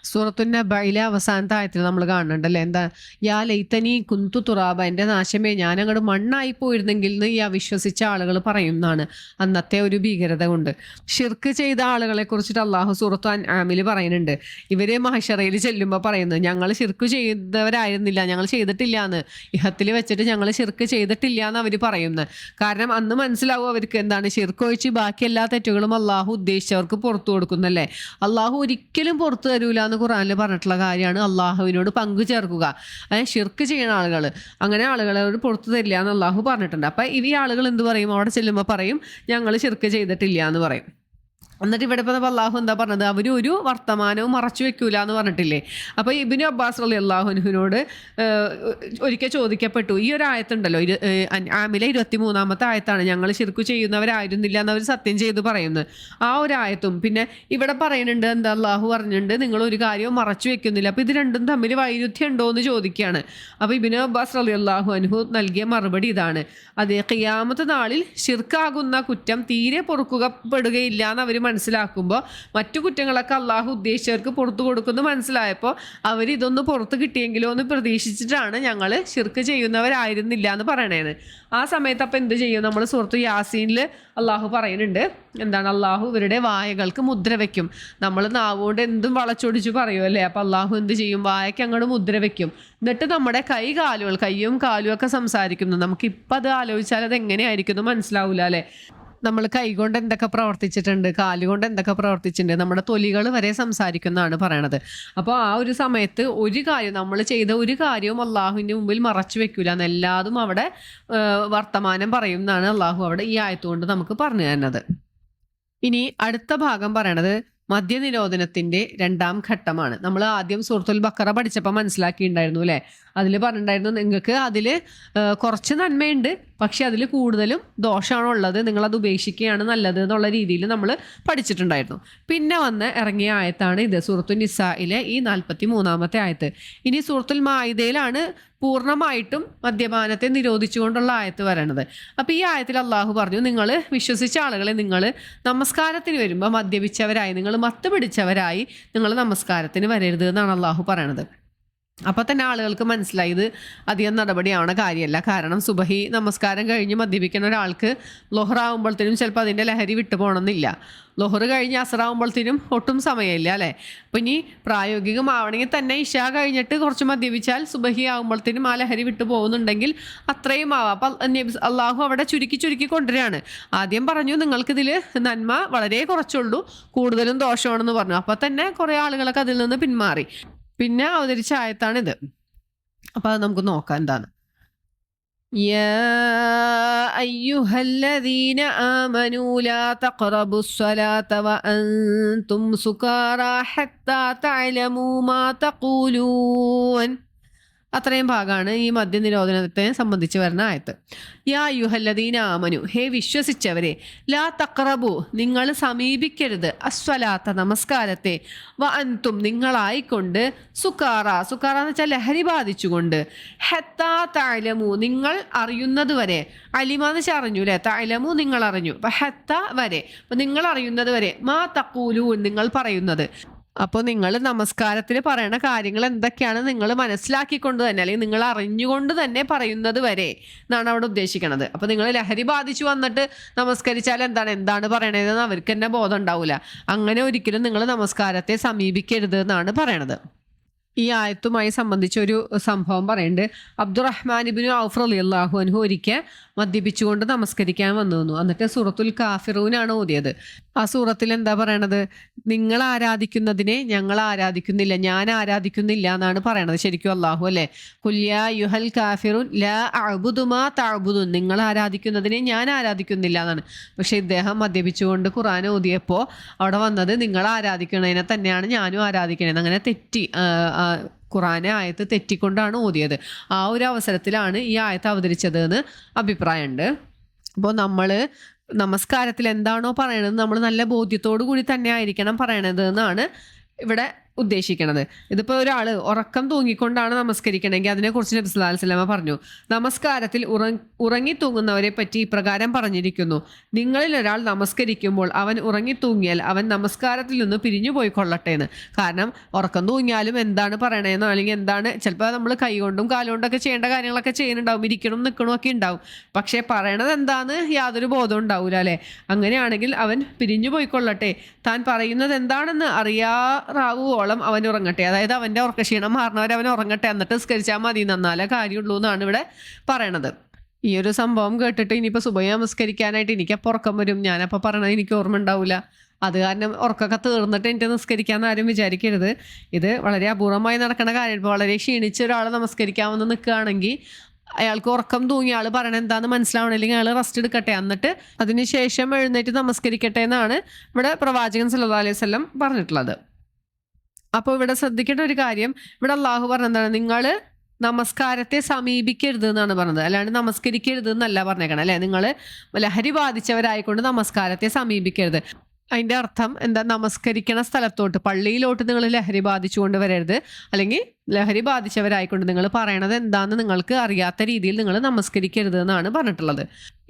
സൂറത്തുൻ നബയിലെ അവസാനത്തെ ആയത്തിൽ നമ്മൾ കാണുന്നുണ്ടല്ലേ, എന്താ? യാ ലൈതനി കുന്തു തുറാബ, എൻ്റെ നാശമേ ഞാൻ അങ്ങോട്ട് മണ്ണായി പോയിരുന്നെങ്കിൽ എന്ന് ഈ അവിശ്വസിച്ച ആളുകൾ പറയുന്നതാണ്. അന്നത്തെ ഒരു ഭീകരത കൊണ്ട് ഷിർക്ക് ചെയ്ത ആളുകളെ കുറിച്ചിട്ട് അള്ളാഹു സൂറത്തു അൻആമിൽ പറയുന്നുണ്ട്. ഇവര് മഹ്ശറയിൽ ചെല്ലുമ്പോൾ പറയുന്നത്, ഞങ്ങൾ ഷിർക്ക് ചെയ്തവരായിരുന്നില്ല, ഞങ്ങൾ ചെയ്തിട്ടില്ല എന്ന്, ഇഹത്തിൽ വെച്ചിട്ട് ഞങ്ങൾ ഷിർക്ക് ചെയ്തിട്ടില്ല എന്ന് അവർ പറയുന്നത്. കാരണം അന്ന് മനസ്സിലാവും അവർക്ക് എന്താണ്, ഷിർക്ക് ഒഴിച്ച് ബാക്കി എല്ലാ തെറ്റുകളും അള്ളാഹു ഉദ്ദേശിച്ചവർക്ക് പുറത്തു കൊടുക്കുന്നല്ലേ. അള്ളാഹു ഒരിക്കലും പുറത്തു തരൂല എന്ന് ഖുർആനിൽ പറഞ്ഞിട്ടുള്ള കാര്യമാണ് അള്ളാഹുവിനോട് പങ്കു ചേർക്കുക. ഷിർക്ക് ചെയ്യുന്ന ആളുകൾ, അങ്ങനെ ആളുകളോട് പുറത്തു തരില്ല എന്ന് അള്ളാഹു പറഞ്ഞിട്ടുണ്ട്. അപ്പം ഈ ആളുകൾ എന്ത് പറയും? അവിടെ ചെല്ലുമ്പോൾ പറയും, ഞങ്ങൾ ഷിർക്ക് ചെയ്തിട്ടില്ല എന്ന് പറയും. എന്നിട്ട് ഇവിടെ ഇപ്പോൾ അള്ളാഹു എന്താ പറഞ്ഞത്, അവർ ഒരു വർത്തമാനവും മറച്ചു വെക്കൂല എന്ന് പറഞ്ഞിട്ടില്ലേ. അപ്പോൾ ഇബ്നു അബ്ബാസ് റളിയല്ലാഹു അൻഹുവിനോട് ഒരിക്കൽ ചോദിക്കപ്പെട്ടു, ഈ ഒരു ആയത്തുണ്ടല്ലോ, ആമിലെ 23-ാമത്തെ ആയത്താണ്, ഞങ്ങൾ ശിർക്ക് ചെയ്യുന്നവരായിരുന്നില്ല എന്നവർ സത്യം ചെയ്ത് പറയുന്നത്. ആ ഒരു ആയത്തും പിന്നെ ഇവിടെ പറയുന്നുണ്ട്, എന്താ അള്ളാഹു പറഞ്ഞിട്ടുണ്ട് നിങ്ങൾ ഒരു കാര്യവും മറച്ചു വെക്കുന്നില്ല. അപ്പോൾ ഇത് രണ്ടും തമ്മിൽ വൈരുദ്ധ്യം ഉണ്ടോ എന്ന് ചോദിക്കുകയാണ്. അപ്പോൾ ഇബ്നു അബ്ബാസ് റളിയല്ലാഹു അൻഹു നൽകിയ മറുപടി ഇതാണ്, അതെ, ഖിയാമത്ത് നാളിൽ ശിർക്കാകുന്ന കുറ്റം തീരെ പൊറുക്കപ്പെടുകയില്ല എന്ന് അവർ മനസ്സിലാക്കുമ്പോൾ മറ്റു കുറ്റങ്ങളൊക്കെ അള്ളാഹു ഉദ്ദേശിച്ചവർക്ക് പുറത്തു കൊടുക്കുന്നു മനസ്സിലായപ്പോൾ അവർ ഇതൊന്ന് പുറത്ത് കിട്ടിയെങ്കിലോ എന്ന് പ്രതീക്ഷിച്ചിട്ടാണ് ഞങ്ങൾ ശിർക്ക് ചെയ്യുന്നവരായിരുന്നില്ല എന്ന് പറയണേന്ന്. ആ സമയത്ത് അപ്പം എന്ത് ചെയ്യും, നമ്മൾ സൂറത്ത് യാസീനിൽ അള്ളാഹു പറയുന്നുണ്ട്, എന്താണ്, അള്ളാഹു ഇവരുടെ വായകൾക്ക് മുദ്ര വയ്ക്കും. നമ്മൾ നാവുകൊണ്ട് എന്തും വളച്ചൊടിച്ച് പറയുമല്ലേ, അപ്പം അള്ളാഹു എന്ത് ചെയ്യും, വായയ്ക്ക് അങ്ങോട്ട് മുദ്ര വയ്ക്കും. എന്നിട്ട് നമ്മുടെ കൈയും കാലും ഒക്കെ സംസാരിക്കുന്നു. നമുക്കിപ്പം അത് ആലോചിച്ചാൽ അത് എങ്ങനെയായിരിക്കും എന്ന് മനസ്സിലാവില്ല അല്ലേ. നമ്മൾ കൈകൊണ്ട് എന്തൊക്കെ പ്രവർത്തിച്ചിട്ടുണ്ട്, കാലുകൊണ്ട് എന്തൊക്കെ പ്രവർത്തിച്ചിട്ടുണ്ട്, നമ്മുടെ തൊലികൾ വരെ സംസാരിക്കുന്നതാണ് പറയണത്. അപ്പോൾ ആ ഒരു സമയത്ത് ഒരു കാര്യം, നമ്മൾ ചെയ്ത ഒരു കാര്യവും അള്ളാഹുവിൻ്റെ മുമ്പിൽ മറച്ചു വെക്കൂല എന്ന്, എല്ലാതും അവിടെ വർത്തമാനം പറയും എന്നാണ് അള്ളാഹു അവിടെ ഈ ആയത്തുകൊണ്ട് നമുക്ക് പറഞ്ഞു തരുന്നത്. ഇനി അടുത്ത ഭാഗം പറയണത് മദ്യനിരോധനത്തിൻ്റെ 2ാം ഘട്ടമാണ്. നമ്മൾ ആദ്യം സൂറത്തുൽ ബഖറ പഠിച്ചപ്പോൾ മനസ്സിലാക്കിയിട്ടുണ്ടായിരുന്നു അല്ലേ. അതിൽ പറഞ്ഞിട്ടുണ്ടായിരുന്നു നിങ്ങൾക്ക് അതിൽ കുറച്ച് നന്മയുണ്ട്, പക്ഷെ അതിൽ കൂടുതലും ദോഷമാണുള്ളത്, നിങ്ങളത് ഉപേക്ഷിക്കുകയാണ് നല്ലത് എന്നുള്ള രീതിയിൽ നമ്മൾ പഠിച്ചിട്ടുണ്ടായിരുന്നു. പിന്നെ വന്ന് ഇറങ്ങിയ ആയത്താണ് ഇത്, സൂറത്തുൽ നിസായിലെ ഈ 43-ാമത്തെ ആയത്ത്. ഇനി സൂറത്തുൽ മാഇദയിലാണ് പൂർണ്ണമായിട്ടും മദ്യപാനത്തെ നിരോധിച്ചുകൊണ്ടുള്ള ആയത്ത് വരണത്. അപ്പോൾ ഈ ആയത്തിൽ അള്ളാഹു പറഞ്ഞു, നിങ്ങൾ വിശ്വസിച്ച ആളുകളെ നിങ്ങൾ നമസ്കാരത്തിന് വരുമ്പോൾ മദ്യപിച്ചവരായി, നിങ്ങൾ മത്ത് പിടിച്ചവരായി നിങ്ങൾ നമസ്കാരത്തിന് വരരുത് എന്നാണ് അള്ളാഹു പറയണത്. അപ്പോൾ തന്നെ ആളുകൾക്ക് മനസ്സിലായി ഇത് അധികം നടപടിയാവണ കാര്യമല്ല. കാരണം സുബഹി നമസ്കാരം കഴിഞ്ഞ് മദ്യപിക്കുന്ന ഒരാൾക്ക് ലൊഹറാവുമ്പോഴത്തേനും ചിലപ്പോൾ അതിൻ്റെ ലഹരി വിട്ടു പോകണമെന്നില്ല. ലൊഹർ കഴിഞ്ഞ് അസറാവുമ്പോഴത്തേനും ഒട്ടും സമയമില്ല അല്ലേ. അപ്പം ഇനി പ്രായോഗികമാവണമെങ്കിൽ തന്നെ ഇഷ കഴിഞ്ഞിട്ട് കുറച്ച് മദ്യപിച്ചാൽ സുബഹി ആകുമ്പോഴത്തേനും ആ ലഹരി വിട്ടു പോകുന്നുണ്ടെങ്കിൽ അത്രയും ആവാം. അപ്പം അള്ളാഹു അവിടെ ചുരുക്കി കൊണ്ടുവരികയാണ്. ആദ്യം പറഞ്ഞു നിങ്ങൾക്കിതിൽ നന്മ വളരെ കുറച്ചുള്ളൂ, കൂടുതലും ദോഷമാണെന്ന് പറഞ്ഞു. അപ്പം തന്നെ കുറേ ആളുകളൊക്കെ അതിൽ നിന്ന് പിന്മാറി. പിന്നെ അവതരിച്ച ആയത്താണിത്. അപ്പോൾ അത് നമുക്ക് നോക്കാം എന്താണ്. യാ അയ്യുഹല്ലദീന ആമനൂ ലാ തഖറബുസ് സ്വലാത വഅൻതും സുകാറാ ഹത്താ തഅലമൂ മാ തഖൂലൂൻ. അത്രയും ഭാഗമാണ് ഈ മദ്യനിരോധനത്തെ സംബന്ധിച്ച് വരുന്ന ആയത്ത്. യാ യുഹല്ലദീന ആമനു, ഹേ വിശ്വസിച്ചവരെ, ലാ തഖറബു നിങ്ങൾ സമീപിക്കരുത്, അസ്വലാത്ത നമസ്കാരത്തെ, വ അൻതും നിങ്ങളായിക്കൊണ്ട്, സുക്കാറ എന്ന് വെച്ചാൽ ലഹരി ബാധിച്ചുകൊണ്ട്, ഹത്താ തഅലമു നിങ്ങൾ അറിയുന്നത് വരെ, അലിമാന്ന് വെച്ചാൽ അറിഞ്ഞു അല്ലേ, തഅലമു നിങ്ങൾ അറിഞ്ഞു, അപ്പം ഹത്ത വരെ, അപ്പം നിങ്ങൾ അറിയുന്നത് വരെ, മാ തഖൂലൂൻ നിങ്ങൾ പറയുന്നത്. അപ്പോൾ നിങ്ങൾ നമസ്കാരത്തിൽ പറയുന്ന കാര്യങ്ങൾ എന്തൊക്കെയാണ് നിങ്ങൾ മനസ്സിലാക്കിക്കൊണ്ട് തന്നെ, അല്ലെങ്കിൽ നിങ്ങൾ അറിഞ്ഞുകൊണ്ട് തന്നെ പറയുന്നത് വരെ എന്നാണ് അവിടെ ഉദ്ദേശിക്കുന്നത്. അപ്പോൾ നിങ്ങൾ ലഹരി ബാധിച്ചു വന്നിട്ട് നമസ്കരിച്ചാൽ എന്താണ് പറയണതെന്ന് അവർക്ക് തന്നെ ബോധം ഉണ്ടാവില്ല. അങ്ങനെ ഒരിക്കലും നിങ്ങൾ നമസ്കാരത്തെ സമീപിക്കരുത് എന്നാണ് പറയണത്. ഈ ആയത്തുമായി സംബന്ധിച്ചൊരു സംഭവം പറയുന്നുണ്ട്. അബ്ദുറഹ്മാൻ ഇബ്നു ഔഫ് റളിയല്ലാഹു അൻഹു ഒരിക്കൽ മദ്യപിച്ചുകൊണ്ട് നമസ്കരിക്കാൻ വന്നു. എന്നിട്ട് സൂറത്തുൽ കാഫിറൂനാണ് ഓതിയത്. ആ സൂറത്തിൽ എന്താ പറയണത്, നിങ്ങൾ ആരാധിക്കുന്നതിനെ ഞങ്ങൾ ആരാധിക്കുന്നില്ല, ഞാൻ ആരാധിക്കുന്നില്ല എന്നാണ് പറയണത് ശരിക്കും അള്ളാഹു അല്ലേ. ഖുൽ യാ അയ്യുഹൽ കാഫിറൂൻ ലാ അഅ്ബുദു മാ തഅ്ബുദൂൻ, നിങ്ങൾ ആരാധിക്കുന്നതിനെ ഞാൻ ആരാധിക്കുന്നില്ല എന്നാണ്. പക്ഷെ ഇദ്ദേഹം മദ്യപിച്ചുകൊണ്ട് ഖുർആൻ ഓതിയപ്പോൾ അവിടെ വന്നത് നിങ്ങൾ ആരാധിക്കണതിനെ തന്നെയാണ് ഞാനും ആരാധിക്കണേന്ന്, അങ്ങനെ തെറ്റി ഖുറാനെ ആയത്ത് തെറ്റിക്കൊണ്ടാണ് ഓതിയത്. ആ ഒരു അവസരത്തിലാണ് ഈ ആയത്ത് അവതരിച്ചത് എന്ന് അഭിപ്രായമുണ്ട്. അപ്പോൾ നമ്മൾ നമസ്കാരത്തിൽ എന്താണോ പറയണത് നമ്മൾ നല്ല ബോധ്യത്തോടു കൂടി തന്നെ ആയിരിക്കണം പറയണത് എന്നാണ് ഇവിടെ ഉദ്ദേശിക്കണത്. ഇതിപ്പോൾ ഒരാൾ ഉറക്കം തൂങ്ങിക്കൊണ്ടാണ് നമസ്കരിക്കണമെങ്കിൽ അതിനെക്കുറിച്ച് നബി സല്ലല്ലാഹു അലൈഹി വസല്ലമ പറഞ്ഞു, നമസ്കാരത്തിൽ ഉറങ്ങിത്തൂങ്ങുന്നവരെ പറ്റി ഇപ്രകാരം പറഞ്ഞിരിക്കുന്നു, നിങ്ങളിൽ ഒരാൾ നമസ്കരിക്കുമ്പോൾ അവൻ ഉറങ്ങിത്തൂങ്ങിയാൽ അവൻ നമസ്കാരത്തിൽ നിന്ന് പിരിഞ്ഞു പോയിക്കൊള്ളട്ടെ എന്ന്. കാരണം ഉറക്കം തൂങ്ങിയാലും എന്താണ് പറയണതെന്നോ അല്ലെങ്കിൽ എന്താണ്, ചിലപ്പോൾ നമ്മൾ കൈകൊണ്ടും കാലുകൊണ്ടൊക്കെ ചെയ്യേണ്ട കാര്യങ്ങളൊക്കെ ചെയ്യുന്നുണ്ടാവും, ഇരിക്കണം നിൽക്കണം ഒക്കെ ഉണ്ടാവും, പക്ഷേ പറയണത് എന്താന്ന് യാതൊരു ബോധവും ഉണ്ടാവില്ല അല്ലേ. അങ്ങനെയാണെങ്കിൽ അവൻ പിരിഞ്ഞു പോയിക്കൊള്ളട്ടെ, താൻ പറയുന്നത് എന്താണെന്ന് അറിയാറാവുമോ അവൻ ഉറങ്ങട്ടെ, അതായത് അവൻ്റെ ഉറക്കക്ഷീണം മാറണവരെ അവൻ ഉറങ്ങട്ടെ, എന്നിട്ട് നിസ്കരിച്ചാൽ മതി, നന്നാലേ കാര്യമുള്ളൂ എന്നാണ് ഇവിടെ പറയണത്. ഈ ഒരു സംഭവം കേട്ടിട്ട് ഇനിയിപ്പോൾ സുബഹി നമസ്കരിക്കാനായിട്ട് എനിക്കപ്പോൾ ഉറക്കം വരും, ഞാനപ്പോൾ പറയണത് എനിക്ക് ഓർമ്മ ഉണ്ടാവില്ല, അത് കാരണം ഉറക്കമൊക്കെ തീർന്നിട്ട് എനിക്ക് നമസ്കരിക്കാമെന്ന് ആരും വിചാരിക്കരുത്. ഇത് വളരെ അപൂർവമായി നടക്കുന്ന കാര്യം. ഇപ്പോൾ വളരെ ക്ഷീണിച്ച ഒരാൾ നമസ്കരിക്കാമെന്ന് നിൽക്കുകയാണെങ്കിൽ അയാൾക്ക് ഉറക്കം തൂങ്ങി ആൾ പറയണത് എന്താണെന്ന് മനസ്സിലാവണില്ലെങ്കിൽ അയാൾ റെസ്റ്റ് എടുക്കട്ടെ, എന്നിട്ട് അതിനുശേഷം എഴുന്നേറ്റ് നമസ്കരിക്കട്ടെ എന്നാണ് ഇവിടെ പ്രവാചകൻ സല്ലല്ലാഹു അലൈഹി വസല്ലം പറഞ്ഞിട്ടുള്ളത്. അപ്പോൾ ഇവിടെ ശ്രദ്ധിക്കേണ്ട ഒരു കാര്യം, ഇവിടെ അള്ളാഹു പറഞ്ഞെന്താണ്, നിങ്ങൾ നമസ്കാരത്തെ സമീപിക്കരുത് എന്നാണ് പറഞ്ഞത്, അല്ലാണ്ട് നമസ്കരിക്കരുത് എന്നല്ല പറഞ്ഞേക്കണം അല്ലേ. നിങ്ങൾ ലഹരി ബാധിച്ചവരായിക്കൊണ്ട് നമസ്കാരത്തെ സമീപിക്കരുത്. അതിൻ്റെ അർത്ഥം എന്താ, നമസ്കരിക്കണ സ്ഥലത്തോട്ട് പള്ളിയിലോട്ട് നിങ്ങൾ ലഹരി ബാധിച്ചുകൊണ്ട് വരരുത്, അല്ലെങ്കിൽ ലഹരി ബാധിച്ചവരായിക്കൊണ്ട് നിങ്ങൾ പറയണത് എന്താണെന്ന് നിങ്ങൾക്ക് അറിയാത്ത രീതിയിൽ നിങ്ങൾ നമസ്കരിക്കരുത് എന്നാണ് പറഞ്ഞിട്ടുള്ളത്.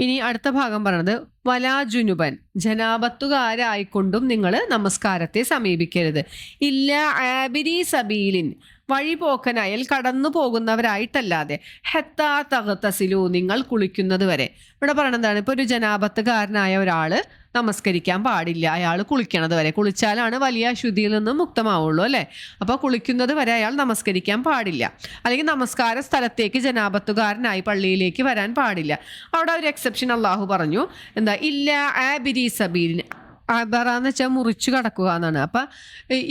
ഇനി അടുത്ത ഭാഗം പറയണത് വലാ ജുനുബൻ, ജനാപത്തുകാരായിക്കൊണ്ടും നിങ്ങൾ നമസ്കാരത്തെ സമീപിക്കരുത്. ഇല്ല ആബിരി സബീലിൻ, വഴിപോക്കനായാൽ കടന്നു പോകുന്നവരായിട്ടല്ലാതെ, ഹെത്താ തഗതസിലു, നിങ്ങൾ കുളിക്കുന്നത് വരെ. ഇവിടെ പറയണതാണ്, ഇപ്പോൾ ഒരു ജനാപത്തുകാരനായ ഒരാൾ നമസ്കരിക്കാൻ പാടില്ല, അയാൾ കുളിക്കണത് വരെ. കുളിച്ചാലാണ് വലിയ അശുദ്ധിയിൽ നിന്ന് മുക്തമാവുള്ളൂ അല്ലേ. അപ്പോൾ കുളിക്കുന്നത് വരെ അയാൾ നമസ്കരിക്കാൻ പാടില്ല. അല്ലെങ്കിൽ നമസ്കാര സ്ഥലത്തേക്ക് ജനാപത്തുകാരനായി പള്ളിയിലേക്ക് വരാൻ പാടില്ല. അവിടെ ഒരു എക്സെപ്ഷൻ അള്ളാഹു പറഞ്ഞു, എന്താ, ഇല്ല ആബിരി സബീലിന്. അബറ എന്ന് വെച്ചാൽ മുറിച്ചു കടക്കുക എന്നാണ്. അപ്പം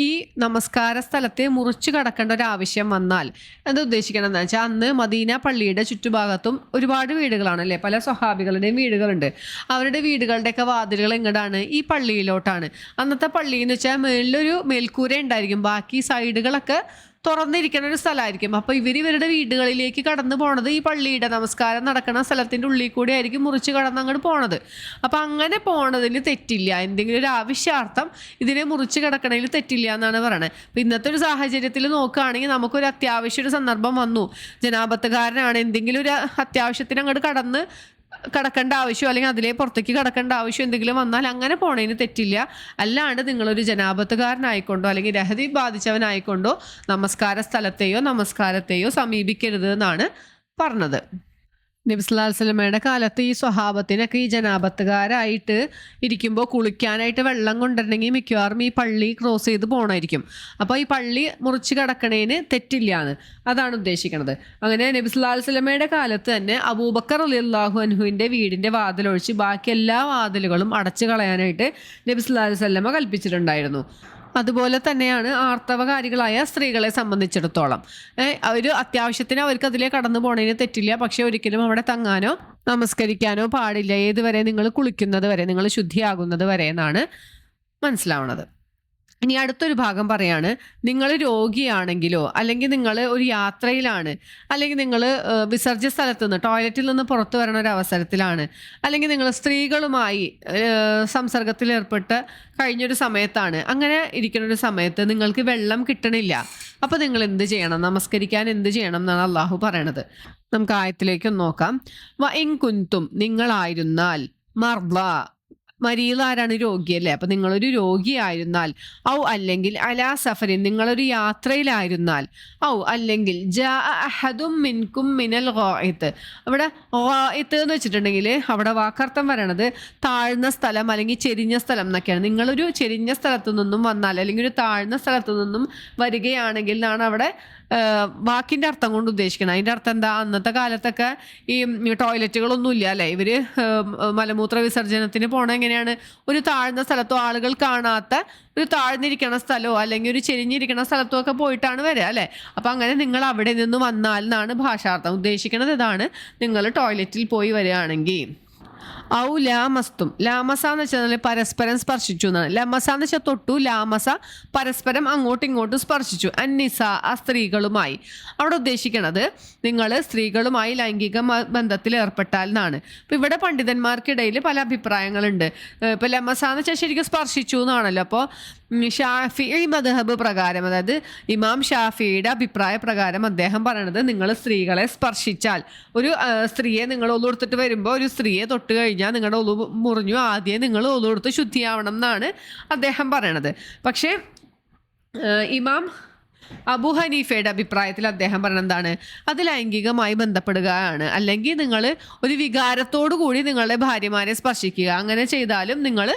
ഈ നമസ്കാര സ്ഥലത്തെ മുറിച്ചു കടക്കേണ്ട ഒരു ആവശ്യം വന്നാൽ എന്താ ഉദ്ദേശിക്കണം എന്ന് വെച്ചാൽ, അന്ന് മദീന പള്ളിയുടെ ചുറ്റുഭാഗത്തും ഒരുപാട് വീടുകളാണല്ലേ, പല സ്വഹാബികളുടെയും വീടുകളുണ്ട്. അവരുടെ വീടുകളുടെയൊക്കെ വാതിലുകൾ എങ്ങോട്ടാണ്, ഈ പള്ളിയിലോട്ടാണ്. അന്നത്തെ പള്ളി എന്ന് വെച്ചാൽ മേളിലൊരു മേൽക്കൂര ഉണ്ടായിരിക്കും, ബാക്കി സൈഡുകളൊക്കെ തുറന്നിരിക്കുന്ന ഒരു സ്ഥലമായിരിക്കും. അപ്പോൾ ഇവരുടെ വീടുകളിലേക്ക് കടന്നു പോണത് ഈ പള്ളിയുടെ നമസ്കാരം നടക്കുന്ന സ്ഥലത്തിൻ്റെ ഉള്ളിൽ കൂടി ആയിരിക്കും മുറിച്ച് കടന്ന് അങ്ങോട്ട് പോണത്. അപ്പോൾ അങ്ങനെ പോണതിൽ തെറ്റില്ല, എന്തെങ്കിലും ഒരു ആവശ്യാർത്ഥം ഇതിനെ മുറിച്ച് കിടക്കണതിൽ തെറ്റില്ല എന്നാണ് പറയണത്. അപ്പോൾ ഇന്നത്തെ ഒരു സാഹചര്യത്തിൽ നോക്കുകയാണെങ്കിൽ നമുക്കൊരു അത്യാവശ്യ ഒരു സന്ദർഭം വന്നു, ജനാപത്തുകാരനാണ്, എന്തെങ്കിലും ഒരു അത്യാവശ്യത്തിന് അങ്ങോട്ട് കടക്കേണ്ട ആവശ്യം, അല്ലെങ്കിൽ അതിലെ പുറത്തേക്ക് കടക്കേണ്ട ആവശ്യം എന്തെങ്കിലും വന്നാൽ അങ്ങനെ പോണതിന് തെറ്റില്ല. അല്ലാണ്ട് നിങ്ങളൊരു ജനാപത്തുകാരനായിക്കൊണ്ടോ അല്ലെങ്കിൽ ലഹരി ബാധിച്ചവനായിക്കൊണ്ടോ നമസ്കാര സ്ഥലത്തെയോ നമസ്കാരത്തെയോ സമീപിക്കരുത് എന്നാണ് പറഞ്ഞത്. നബി സല്ലല്ലാഹു അലൈഹി വസല്ലമയുടെ കാലത്ത് ഈ സ്വഹാബത്തിനൊക്കെ ഈ ജനാപത്തുകാരായിട്ട് ഇരിക്കുമ്പോൾ കുളിക്കാനായിട്ട് വെള്ളം കൊണ്ടുവരണമെങ്കിൽ മിക്കവാറും ഈ പള്ളി ക്രോസ് ചെയ്ത് പോകണമായിരിക്കും. അപ്പോൾ ഈ പള്ളി മുറിച്ച് കിടക്കണേന് തെറ്റില്ലാന്ന് അതാണ് ഉദ്ദേശിക്കുന്നത്. അങ്ങനെ നബി സല്ലല്ലാഹു അലൈഹി വസല്ലമയുടെ കാലത്ത് തന്നെ അബൂബക്കർ റളിയല്ലാഹു അൻഹുവിൻ്റെ വീടിൻ്റെ വാതിലൊഴിച്ച് ബാക്കി എല്ലാ വാതിലുകളും അടച്ചു കളയാനായിട്ട് നബി സല്ലല്ലാഹു അലൈഹി വസല്ലമ കൽപ്പിച്ചിട്ടുണ്ടായിരുന്നു. അതുപോലെ തന്നെയാണ് ആർത്തവകാരികളായ സ്ത്രീകളെ സംബന്ധിച്ചിടത്തോളം. ഒരു അത്യാവശ്യത്തിന് അവർക്ക് അതിലേ കടന്നു പോണതിന് തെറ്റില്ല, പക്ഷെ ഒരിക്കലും അവിടെ തങ്ങാനോ നമസ്കരിക്കാനോ പാടില്ല. ഏതുവരെ, നിങ്ങൾ കുളിക്കുന്നത് വരെ, നിങ്ങൾ ശുദ്ധിയാകുന്നത് വരെ എന്നാണ് മനസ്സിലാവുന്നത്. ഇനി അടുത്തൊരു ഭാഗം പറയാണ്, നിങ്ങൾ രോഗിയാണെങ്കിലോ അല്ലെങ്കിൽ നിങ്ങൾ ഒരു യാത്രയിലാണ്, അല്ലെങ്കിൽ നിങ്ങൾ വിസർജ്യ സ്ഥലത്ത് നിന്ന് ടോയ്ലറ്റിൽ നിന്ന് പുറത്തു വരണ ഒരു അവസരത്തിലാണ്, അല്ലെങ്കിൽ നിങ്ങൾ സ്ത്രീകളുമായി സംസർഗത്തിലേർപ്പെട്ട് കഴിഞ്ഞൊരു സമയത്താണ്, അങ്ങനെ ഇരിക്കുന്ന ഒരു സമയത്ത് നിങ്ങൾക്ക് വെള്ളം കിട്ടണില്ല. അപ്പോൾ നിങ്ങൾ എന്ത് ചെയ്യണം, നമസ്കരിക്കാൻ എന്ത് ചെയ്യണം എന്നാണ് അള്ളാഹു പറയണത്. നമുക്ക് ആയത്തിലേക്കൊന്ന് നോക്കാം. വ ഇൻ കുന്തും, നിങ്ങളായിരുന്നാൽ, മർദ, മരീദ് ആരാണ്, രോഗിയല്ലേ. അപ്പം നിങ്ങളൊരു രോഗിയായിരുന്നാൽ, ഔ അല്ലെങ്കിൽ അലാ സഫരിൻ, നിങ്ങളൊരു യാത്രയിലായിരുന്നാൽ, ഔ അല്ലെങ്കിൽ ജാ അഹദും മിൻകും മിനൽ ഗായിത്ത്. അവിടെ ഗായിത്ത് എന്ന് വെച്ചിട്ടുണ്ടെങ്കിൽ അവിടെ വാക്കർത്ഥം പറയണത് താഴ്ന്ന സ്ഥലം അല്ലെങ്കിൽ ചെരിഞ്ഞ സ്ഥലം എന്നൊക്കെയാണ്. നിങ്ങളൊരു ചെരിഞ്ഞ സ്ഥലത്തു നിന്നും വന്നാൽ അല്ലെങ്കിൽ ഒരു താഴ്ന്ന സ്ഥലത്തു നിന്നും വരികയാണെങ്കിൽ എന്നാണ് അവിടെ വാക്കിൻ്റെ അർത്ഥം കൊണ്ട് ഉദ്ദേശിക്കണം. അതിൻ്റെ അർത്ഥം എന്താ, അന്നത്തെ കാലത്തൊക്കെ ഈ ടോയ്ലറ്റുകളൊന്നും ഇല്ല അല്ലേ. ഇവർ മലമൂത്ര വിസർജനത്തിന് പോണ എങ്ങനെയാണ്, ഒരു താഴ്ന്ന സ്ഥലത്തോ ആളുകൾ കാണാത്ത ഒരു താഴ്ന്നിരിക്കണ സ്ഥലമോ അല്ലെങ്കിൽ ഒരു ചെരിഞ്ഞിരിക്കണ സ്ഥലത്തോ ഒക്കെ പോയിട്ടാണ് വരിക അല്ലേ. അപ്പം അങ്ങനെ നിങ്ങൾ അവിടെ നിന്ന് വന്നാൽ എന്നാണ് ഭാഷാർത്ഥം. ഉദ്ദേശിക്കുന്നത് ഇതാണ്, നിങ്ങൾ ടോയ്ലറ്റിൽ പോയി വരികയാണെങ്കിൽ. ഔ ലാമസ്തും, ലാമസ എന്ന് വെച്ചാൽ പരസ്പരം സ്പർശിച്ചു എന്നാണ്. ലമസ എന്ന് വെച്ചാൽ തൊട്ടു, ലാമസ പരസ്പരം അങ്ങോട്ടും ഇങ്ങോട്ടും സ്പർശിച്ചു. അന്നിസ, ആ സ്ത്രീകളുമായി. അവിടെ ഉദ്ദേശിക്കണത് നിങ്ങൾ സ്ത്രീകളുമായി ലൈംഗിക ബന്ധത്തിൽ ഏർപ്പെട്ടാൽ എന്നാണ്. ഇപ്പം ഇവിടെ പണ്ഡിതന്മാർക്കിടയിൽ പല അഭിപ്രായങ്ങളുണ്ട്. ഇപ്പം ലമസ എന്ന് വെച്ചാൽ ശരിക്കും സ്പർശിച്ചു എന്നാണല്ലോ. അപ്പോൾ ഷാഫിഈ മദ്ഹബ് പ്രകാരം, അതായത് ഇമാം ഷാഫിയുടെ അഭിപ്രായ പ്രകാരം അദ്ദേഹം പറയണത്, നിങ്ങൾ സ്ത്രീകളെ സ്പർശിച്ചാൽ, ഒരു സ്ത്രീയെ നിങ്ങൾ ഒളു കൊടുത്തിട്ട് വരുമ്പോൾ ഒരു സ്ത്രീയെ തൊട്ട് കഴിഞ്ഞാൽ നിങ്ങളുടെ ഒളു മുറിഞ്ഞു, ആദ്യം നിങ്ങൾ ഒളു കൊടുത്ത് ശുദ്ധിയാവണം എന്നാണ് അദ്ദേഹം പറയണത്. പക്ഷേ ഇമാം അബു ഹനീഫയുടെ അഭിപ്രായത്തിൽ അദ്ദേഹം പറയുന്നത് എന്താണ്, അത് ലൈംഗികമായി ബന്ധപ്പെടുകയാണ്. അല്ലെങ്കിൽ നിങ്ങൾ ഒരു വികാരത്തോടു കൂടി നിങ്ങളുടെ ഭാര്യമാരെ സ്പർശിക്കുക, അങ്ങനെ ചെയ്താലും നിങ്ങൾ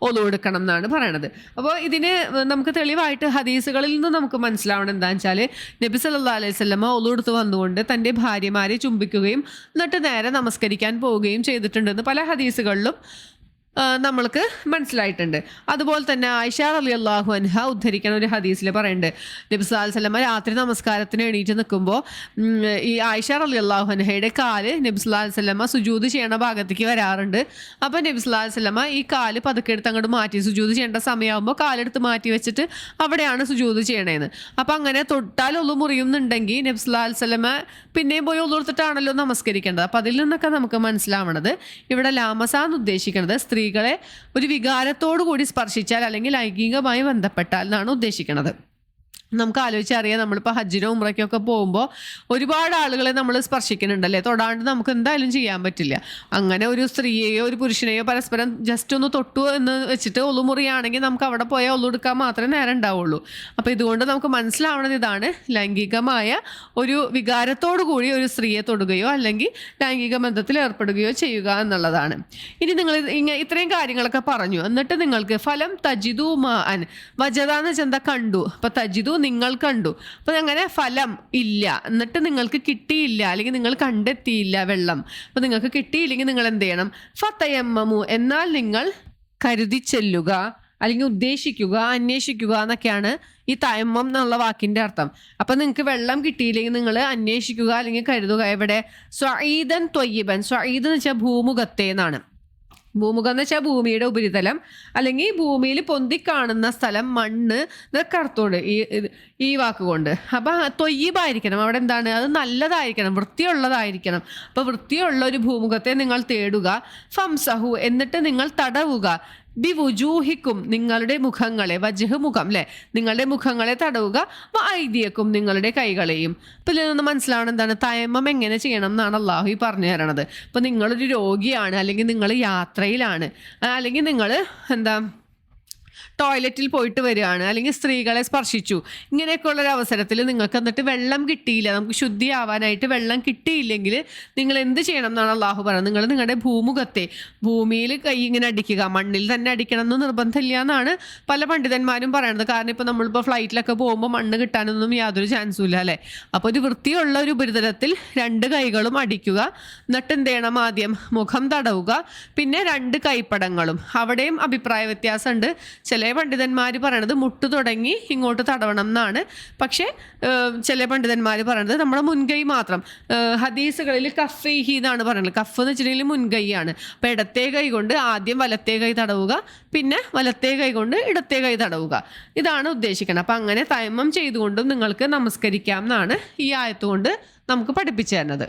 ഒളു കൊടുക്കണം എന്നാണ് പറയണത്. അപ്പോൾ ഇതിന് നമുക്ക് തെളിവായിട്ട് ഹദീസുകളിൽ നിന്ന് നമുക്ക് മനസ്സിലാവണം എന്താണെന്ന് വെച്ചാൽ, നബി സല്ലല്ലാഹു അലൈഹി വസല്ലമ ഒളു എടുത്ത് വന്നുകൊണ്ട് തൻ്റെ ഭാര്യമാരെ ചുംബിക്കുകയും എന്നിട്ട് നേരെ നമസ്കരിക്കാൻ പോവുകയും ചെയ്തിട്ടുണ്ടെന്ന് പല ഹദീസുകളിലും നമ്മൾക്ക് മനസ്സിലായിട്ടുണ്ട്. അതുപോലെ തന്നെ ആയിഷ റളിയല്ലാഹു അൻഹ ഉദ്ധരിക്കുന്ന ഒരു ഹദീസിൽ പറയുന്നുണ്ട്, നബി സല്ലല്ലാഹു അലൈഹി വസല്ലമ രാത്രി നമസ്കാരത്തിന് എണീറ്റ് നിൽക്കുമ്പോൾ ഈ ആയിഷ റളിയല്ലാഹു അൻഹയുടെ കാല് നബി സല്ലല്ലാഹു അലൈഹി വസല്ലമ സുജൂദ് ചെയ്യണ ഭാഗത്തേക്ക് വരാറുണ്ട്. അപ്പോൾ നബി സല്ലല്ലാഹു അലൈഹി വസല്ലമ ഈ കാല് പതുക്കെ എടുത്ത് അങ്ങോട്ട് മാറ്റി, സുജൂദ് ചെയ്യേണ്ട സമയമാകുമ്പോൾ കാലെടുത്ത് മാറ്റി വെച്ചിട്ട് അവിടെയാണ് സുജൂദ് ചെയ്യണേന്ന്. അപ്പോൾ അങ്ങനെ തൊട്ടാൽ ഒളു മുറിയുന്നുണ്ടെങ്കിൽ നബി സല്ലല്ലാഹു അലൈഹി വസല്ലമ പിന്നെയും പോയി ഒളു എടുത്തിട്ടാണല്ലോ നമസ്കരിക്കേണ്ടത്. അപ്പോൾ അതിൽ നിന്നൊക്കെ നമുക്ക് മനസ്സിലാവണത് ഇവിടെ ലാമസാന്ന് ഉദ്ദേശിക്കുന്നത് സ്ത്രീകളെ ഒരു വികാരത്തോടു കൂടി സ്പർശിച്ചാൽ അല്ലെങ്കിൽ ലൈംഗികമായി ബന്ധപ്പെട്ടാൽ എന്നാണ് ഉദ്ദേശിക്കുന്നത്. നമുക്ക് ആലോചിച്ചറിയാം, നമ്മളിപ്പോൾ ഹജ്ജിനോ ഉംറയ്ക്കൊക്കെ പോകുമ്പോൾ ഒരുപാട് ആളുകളെ നമ്മൾ സ്പർശിക്കുന്നുണ്ടല്ലേ, തൊടാണ്ട് നമുക്ക് എന്തായാലും ചെയ്യാൻ പറ്റില്ല. അങ്ങനെ ഒരു സ്ത്രീയെയോ ഒരു പുരുഷനെയോ പരസ്പരം ജസ്റ്റ് ഒന്ന് തൊട്ടു എന്ന് വെച്ചിട്ട് ഒളുമുറിയാണെങ്കിൽ നമുക്ക് അവിടെ പോയാൽ ഒളുടുക്കാൻ മാത്രമേ നേരം ഉണ്ടാവുള്ളൂ. അപ്പോൾ ഇതുകൊണ്ട് നമുക്ക് മനസ്സിലാവുന്നത് ഇതാണ്, ലൈംഗികമായ ഒരു വികാരത്തോടു കൂടി ഒരു സ്ത്രീയെ തൊടുകയോ അല്ലെങ്കിൽ ലൈംഗിക ബന്ധത്തിൽ ഏർപ്പെടുകയോ ചെയ്യുക എന്നുള്ളതാണ്. ഇനി നിങ്ങൾ ഇത്രയും കാര്യങ്ങളൊക്കെ പറഞ്ഞു, എന്നിട്ട് നിങ്ങൾക്ക് ഫലം തജിദു മാ അൻ, വജദാന്ന് വെച്ചാൽ എന്താ, കണ്ടു. അപ്പോൾ തജിദു നിങ്ങൾ കണ്ടു, അപ്പോൾ അങ്ങനെ ഫലം ഇല്ല, എന്നിട്ട് നിങ്ങൾക്ക് കിട്ടിയില്ല അല്ലെങ്കിൽ നിങ്ങൾ കണ്ടെത്തിയില്ല വെള്ളം, അപ്പോൾ നിങ്ങൾക്ക് കിട്ടിയില്ലെങ്കിൽ നിങ്ങൾ എന്ത് ചെയ്യണം, ഫതയമ്മമു, എന്നാൽ നിങ്ങൾ കരുതി ചെല്ലുക അല്ലെങ്കിൽ ഉദ്ദേശിക്കുക, അന്വേഷിക്കുക എന്നൊക്കെയാണ് ഈ തയമ്മം എന്നുള്ള വാക്കിൻ്റെ അർത്ഥം. അപ്പം നിങ്ങൾക്ക് വെള്ളം കിട്ടിയില്ലെങ്കിൽ നിങ്ങൾ അന്വേഷിക്കുക അല്ലെങ്കിൽ കരുതുക. എവിടെ? സ്വഈദൻ ത്വയ്യിബൻ, സ്വഈദ് എന്ന് വെച്ചാൽ ഭൂമുഖത്തെ എന്നാണ്. ഭൂമുഖം എന്ന് വെച്ചാൽ ഭൂമിയുടെ ഉപരിതലം അല്ലെങ്കിൽ ഭൂമിയിൽ പൊന്തിക്കാണുന്ന സ്ഥലം, മണ്ണ്, ഇതൊക്കെ അർത്ഥമുണ്ട് ഈ വാക്കുകൊണ്ട്. അപ്പം ത്വയ്യിബായിരിക്കണം, അവിടെ എന്താണ്, അത് നല്ലതായിരിക്കണം, വൃത്തിയുള്ളതായിരിക്കണം. അപ്പോൾ വൃത്തിയുള്ള ഒരു ഭൂമുഖത്തെ നിങ്ങൾ തേടുക. ഫംസഹു, എന്നിട്ട് നിങ്ങൾ തടവുക. ബിവുജൂഹിക്കും, നിങ്ങളുടെ മുഖങ്ങളെ, വജ്ഹ് മുഖം അല്ലേ, നിങ്ങളുടെ മുഖങ്ങളെ തടവുക. ഐദിയക്കും, നിങ്ങളുടെ കൈകളെയും. അപ്പോൾ ഇതിൽ നിന്ന് മനസ്സിലാവണം എന്താണ്, തയമ്മം എങ്ങനെ ചെയ്യണം എന്നാണ് അള്ളാഹു ഈ പറഞ്ഞു തരണത്. ഇപ്പോൾ നിങ്ങളൊരു രോഗിയാണ്, അല്ലെങ്കിൽ നിങ്ങൾ യാത്രയിലാണ്, അല്ലെങ്കിൽ നിങ്ങൾ എന്താ ടോയ്ലറ്റിൽ പോയിട്ട് വരികയാണ്, അല്ലെങ്കിൽ സ്ത്രീകളെ സ്പർശിച്ചു, ഇങ്ങനെയൊക്കെയുള്ളൊരു അവസരത്തിൽ നിങ്ങൾക്ക് എന്നിട്ട് വെള്ളം കിട്ടിയില്ല, നമുക്ക് ശുദ്ധിയാവാനായിട്ട് വെള്ളം കിട്ടിയില്ലെങ്കിൽ നിങ്ങൾ എന്ത് ചെയ്യണം എന്നാണ് അള്ളാഹു പറയുന്നത്. നിങ്ങൾ നിങ്ങളുടെ ഭൂമുഖത്തെ, ഭൂമിയിൽ കൈ ഇങ്ങനെ അടിക്കുക, മണ്ണിൽ തന്നെ അടിക്കണം എന്ന് നിർബന്ധമില്ല എന്നാണ് പല പണ്ഡിതന്മാരും പറയുന്നത്. കാരണം ഇപ്പോൾ നമ്മളിപ്പോൾ ഫ്ലൈറ്റിലൊക്കെ പോകുമ്പോൾ മണ്ണ് കിട്ടാനൊന്നും യാതൊരു ചാൻസും ഇല്ല അല്ലേ. അപ്പോൾ ഒരു വൃത്തിയുള്ള ഒരു ഉപരിതലത്തിൽ രണ്ട് കൈകളും അടിക്കുക, എന്നിട്ട് എന്ത് ചെയ്യണം, ആദ്യം മുഖം തടവുക, പിന്നെ രണ്ട് കൈപ്പടങ്ങളും. അവിടെയും അഭിപ്രായ വ്യത്യാസമുണ്ട്. ചില പണ്ഡിതന്മാർ പറയണത് മുട്ട് തുടങ്ങി ഇങ്ങോട്ട് തടവണം എന്നാണ്. പക്ഷേ ചില പണ്ഡിതന്മാർ പറയണത് നമ്മുടെ മുൻകൈ മാത്രം. ഹദീസുകളിൽ കഫൈഹി എന്നാണ് പറയുന്നത്. കഫ് എന്ന് വെച്ചിട്ടുണ്ടെങ്കിൽ മുൻകൈയാണ്. അപ്പോൾ ഇടത്തേ കൈ കൊണ്ട് ആദ്യം വലത്തേ കൈ തടവുക, പിന്നെ വലത്തേ കൈ കൊണ്ട് ഇടത്തേ കൈ തടവുക, ഇതാണ് ഉദ്ദേശിക്കുന്നത്. അപ്പം അങ്ങനെ തയമ്മം ചെയ്തുകൊണ്ടും നിങ്ങൾക്ക് നമസ്കരിക്കാം എന്നാണ് ഈ ആയത്ത് കൊണ്ട് നമുക്ക് പഠിപ്പിച്ചു തരുന്നത്.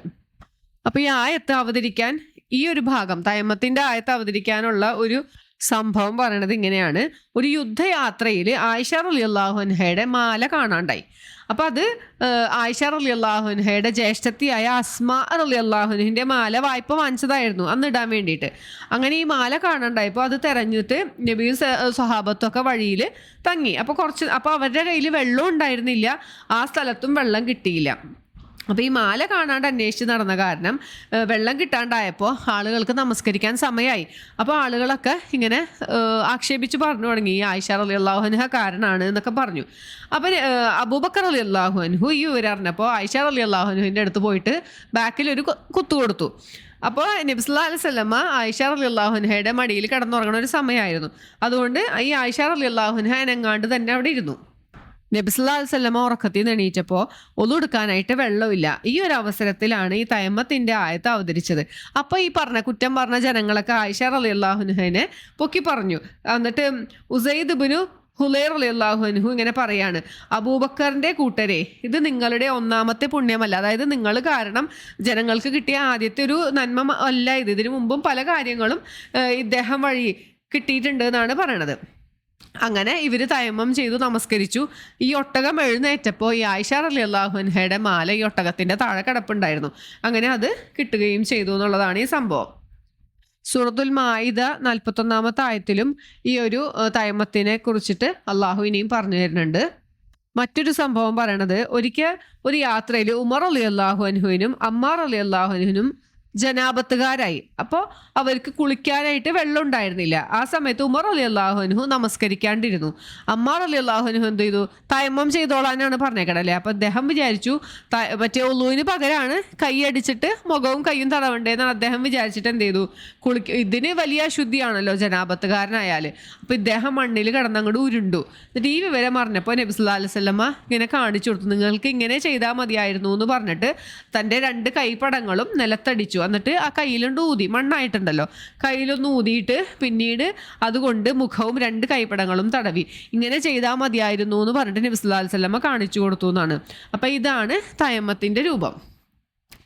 അപ്പോൾ ഈ ആയത്ത് അവതരിക്കാൻ, ഈ ഒരു ഭാഗം തയമ്മത്തിൻ്റെ ആയത്ത് അവതരിക്കാനുള്ള ഒരു സംഭവം പറയണത് ഇങ്ങനെയാണ്. ഒരു യുദ്ധയാത്രയിൽ ആയിഷ റളിയല്ലാഹു അൻഹയുടെ മാല കാണാണ്ടായി. അപ്പോൾ അത് ആയിഷ റളിയല്ലാഹു അൻഹയുടെ ജ്യേഷ്ഠത്തിയായ അസ്മാ റളിയല്ലാഹു അൻഹയുടെ മാല വായ്പ വാങ്ങിച്ചതായിരുന്നു അന്ന് ഇടാൻ വേണ്ടിയിട്ട്. അങ്ങനെ ഈ മാല കാണാണ്ടായപ്പോൾ അത് തെരഞ്ഞിട്ട് നബിയും സ്വഹാബത്തൊക്കെ വഴിയിൽ തങ്ങി. അപ്പോൾ അവരുടെ കയ്യിൽ വെള്ളം ഉണ്ടായിരുന്നില്ല, ആ സ്ഥലത്തും വെള്ളം കിട്ടിയില്ല. അപ്പോൾ ഈ മാല കാണാണ്ട് അന്വേഷിച്ച് നടന്ന കാരണം വെള്ളം കിട്ടാണ്ടായപ്പോൾ ആളുകൾക്ക് നമസ്കരിക്കാൻ സമയമായി. അപ്പോൾ ആളുകളൊക്കെ ഇങ്ങനെ ആക്ഷേപിച്ച് പറഞ്ഞു തുടങ്ങി, ഈ ആയിഷ റളിയല്ലാഹു അൻഹ കാരണമാണ് എന്നൊക്കെ പറഞ്ഞു. അപ്പോൾ അബൂബക്കർ റളിയല്ലാഹു അൻഹു ഈ വിവരം അറിഞ്ഞപ്പോൾ ആയിഷ റളിയല്ലാഹു അൻഹുവിൻ്റെ അടുത്ത് പോയിട്ട് ബാക്കിൽ ഒരു കുത്തു കൊടുത്തു. അപ്പോൾ നബി സല്ലല്ലാഹു അലൈഹി വസല്ലമ ആയിഷ റളിയല്ലാഹു അൻഹയുടെ മടിയിൽ കിടന്നുറങ്ങുന്ന ഒരു സമയമായിരുന്നു. അതുകൊണ്ട് ഈ ആയിഷ റളിയല്ലാഹു അൻഹ അനങ്ങാണ്ട് തന്നെ അവിടെ ഇരുന്നു. നബി സല്ലല്ലാഹു അലൈഹി വസല്ലമ ഉറക്കത്തിൽ നിന്ന് എണീറ്റപ്പോൾ ഒളു എടുക്കാനായിട്ട് വെള്ളമില്ല. ഈ ഒരു അവസരത്തിലാണ് ഈ തയമ്മത്തിൻ്റെ ആയത്ത് അവതരിച്ചത്. അപ്പോൾ ഈ കുറ്റം പറഞ്ഞ ജനങ്ങളൊക്കെ ആയിഷ റളിയല്ലാഹു അൻഹയെ പൊക്കി പറഞ്ഞു. എന്നിട്ട് ഉസൈദ് ഇബ്നു ഹുലൈർ റളിയല്ലാഹു അൻഹു ഇങ്ങനെ പറയാണ്, അബൂബക്കറിൻ്റെ കൂട്ടരെ, ഇത് നിങ്ങളുടെ ഒന്നാമത്തെ പുണ്യമല്ല, അതായത് നിങ്ങൾ കാരണം ജനങ്ങൾക്ക് കിട്ടിയ ആദ്യത്തെ ഒരു നന്മ അല്ല ഇത്, ഇതിനു മുമ്പും പല കാര്യങ്ങളും ഇദ്ദേഹം വഴി കിട്ടിയിട്ടുണ്ട് എന്നാണ് പറയണത്. അങ്ങനെ ഇവർ തയമ്മം ചെയ്തു നമസ്കരിച്ചു. ഈ ഒട്ടകം എഴുന്നേറ്റപ്പോൾ ഈ ആയിഷ റളിയല്ലാഹു അൻഹയുടെ മാല ഈ ഒട്ടകത്തിൻ്റെ താഴെ കിടപ്പുണ്ടായിരുന്നു. അങ്ങനെ അത് കിട്ടുകയും ചെയ്തു എന്നുള്ളതാണ് ഈ സംഭവം. സൂറത്തുൽ മാഇദ 41-ാമത്തെ ആയത്തിലും ഈ ഒരു തയമ്മത്തിനെ കുറിച്ചിട്ട് അള്ളാഹു ഇനിയും പറഞ്ഞു തരുന്നുണ്ട്. മറ്റൊരു സംഭവം പറയണത്, ഒരിക്കൽ ഒരു യാത്രയിൽ ഉമർ റളിയല്ലാഹു അൻഹുവിനും അമ്മാർ റളിയല്ലാഹു അൻഹുവിനും ജനാപത്തുകാരായി. അപ്പോൾ അവർക്ക് കുളിക്കാനായിട്ട് വെള്ളം ഉണ്ടായിരുന്നില്ല. ആ സമയത്ത് ഉമർ റളിയല്ലാഹു അൻഹു നമസ്കരിക്കാണ്ടിരുന്നു. അമ്മാർ റളിയല്ലാഹു അൻഹു എന്ത് ചെയ്തു? തയമ്മം ചെയ്തോളാനാണ് പറഞ്ഞേക്കണല്ലേ. അപ്പോൾ അദ്ദേഹം വിചാരിച്ചു മറ്റേ ഒളുവിന് പകരമാണ് കൈ അടിച്ചിട്ട് മുഖവും കൈയും തടവണ്ടേന്നാണ് അദ്ദേഹം വിചാരിച്ചിട്ട് എന്ത് ചെയ്തു? ഇതിന് വലിയ അശുദ്ധിയാണല്ലോ ജനാപത്തുകാരനായാൽ. അപ്പോൾ ഇദ്ദേഹം മണ്ണിൽ കിടന്നങ്ങോട്ട് ഉരുണ്ടു. എന്നിട്ട് ഈ വിവരം അറിഞ്ഞപ്പോൾ നബി സല്ലല്ലാഹു അലൈഹി വസല്ലമ ഇങ്ങനെ കാണിച്ചു കൊടുത്തു. നിങ്ങൾക്ക് ഇങ്ങനെ ചെയ്താൽ മതിയായിരുന്നു എന്ന് പറഞ്ഞിട്ട് തൻ്റെ 2 കൈപ്പടങ്ങളും നിലത്തടിച്ചു. എന്നിട്ട് ആ കയ്യിലുണ്ട് ഊതി, മണ്ണായിട്ടുണ്ടല്ലോ, കയ്യിലൊന്ന് ഊതിയിട്ട് പിന്നീട് അതുകൊണ്ട് മുഖവും 2 കൈപ്പടങ്ങളും തടവി. ഇങ്ങനെ ചെയ്താൽ മതിയായിരുന്നു എന്ന് പറഞ്ഞിട്ട് നബി സല്ലല്ലാഹു അലൈഹി വസല്ലമ കാണിച്ചു കൊടുത്തു എന്നാണ്. അപ്പം ഇതാണ് തയമ്മത്തിൻ്റെ രൂപം.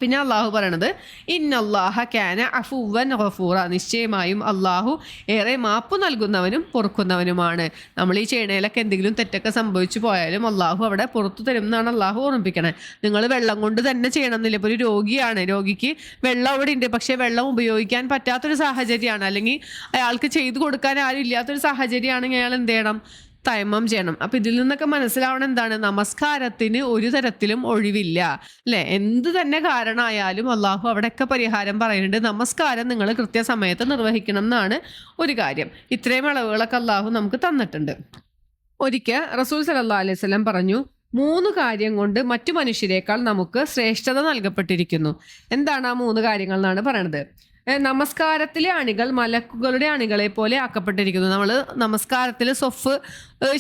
പിന്നെ അള്ളാഹു പറയണത് ഇന്നല്ലാഹ കാന അഫുവൻ ഗഫൂറ, നിശ്ചയമായും അള്ളാഹു ഏറെ മാപ്പ് നൽകുന്നവനും പൊറുക്കുന്നവനുമാണ്. നമ്മൾ ഈ ചെയ്യണയിലൊക്കെ എന്തെങ്കിലും തെറ്റൊക്കെ സംഭവിച്ചു പോയാലും അള്ളാഹു അവിടെ പുറത്തു തരും എന്നാണ് അള്ളാഹു ഓർമ്മിപ്പിക്കണേ. നിങ്ങൾ വെള്ളം കൊണ്ട് തന്നെ ചെയ്യണം എന്നില്ല. ഇപ്പോൾ ഒരു രോഗിയാണ്, രോഗിക്ക് വെള്ളം അവിടെ ഉണ്ട്, പക്ഷേ വെള്ളം ഉപയോഗിക്കാൻ പറ്റാത്തൊരു സാഹചര്യമാണ്, അല്ലെങ്കിൽ അയാൾക്ക് ചെയ്തു കൊടുക്കാൻ ആരും ഇല്ലാത്തൊരു സാഹചര്യമാണെങ്കിൽ അയാൾ എന്ത് ചെയ്യണം? തയമ്മം ചെയ്യണം. അപ്പം ഇതിൽ നിന്നൊക്കെ മനസ്സിലാവണം എന്താണ്? നമസ്കാരത്തിന് ഒരു തരത്തിലും ഒഴിവില്ല അല്ലേ? എന്ത് തന്നെ കാരണമായാലും അള്ളാഹു അവിടെയൊക്കെ പരിഹാരം പറയുന്നുണ്ട്. നമസ്കാരം നിങ്ങൾ കൃത്യസമയത്ത് നിർവഹിക്കണം എന്നാണ് ഒരു കാര്യം. ഇത്രയും അളവുകളൊക്കെ അള്ളാഹു നമുക്ക് തന്നിട്ടുണ്ട്. ഒരിക്കൽ റസൂൽ സല്ലല്ലാഹു അലൈഹി വസല്ലം പറഞ്ഞു, 3 കാര്യം കൊണ്ട് മറ്റു മനുഷ്യരെക്കാൾ നമുക്ക് ശ്രേഷ്ഠത നൽകപ്പെട്ടിരിക്കുന്നു. എന്താണ് ആ 3 കാര്യങ്ങൾ എന്നാണ് പറയണത്. നമസ്കാരത്തിലെ അണികൾ മലക്കുകളുടെ അണികളെ പോലെ ആക്കപ്പെട്ടിരിക്കുന്നു. നമ്മൾ നമസ്കാരത്തിൽ സൊഫ്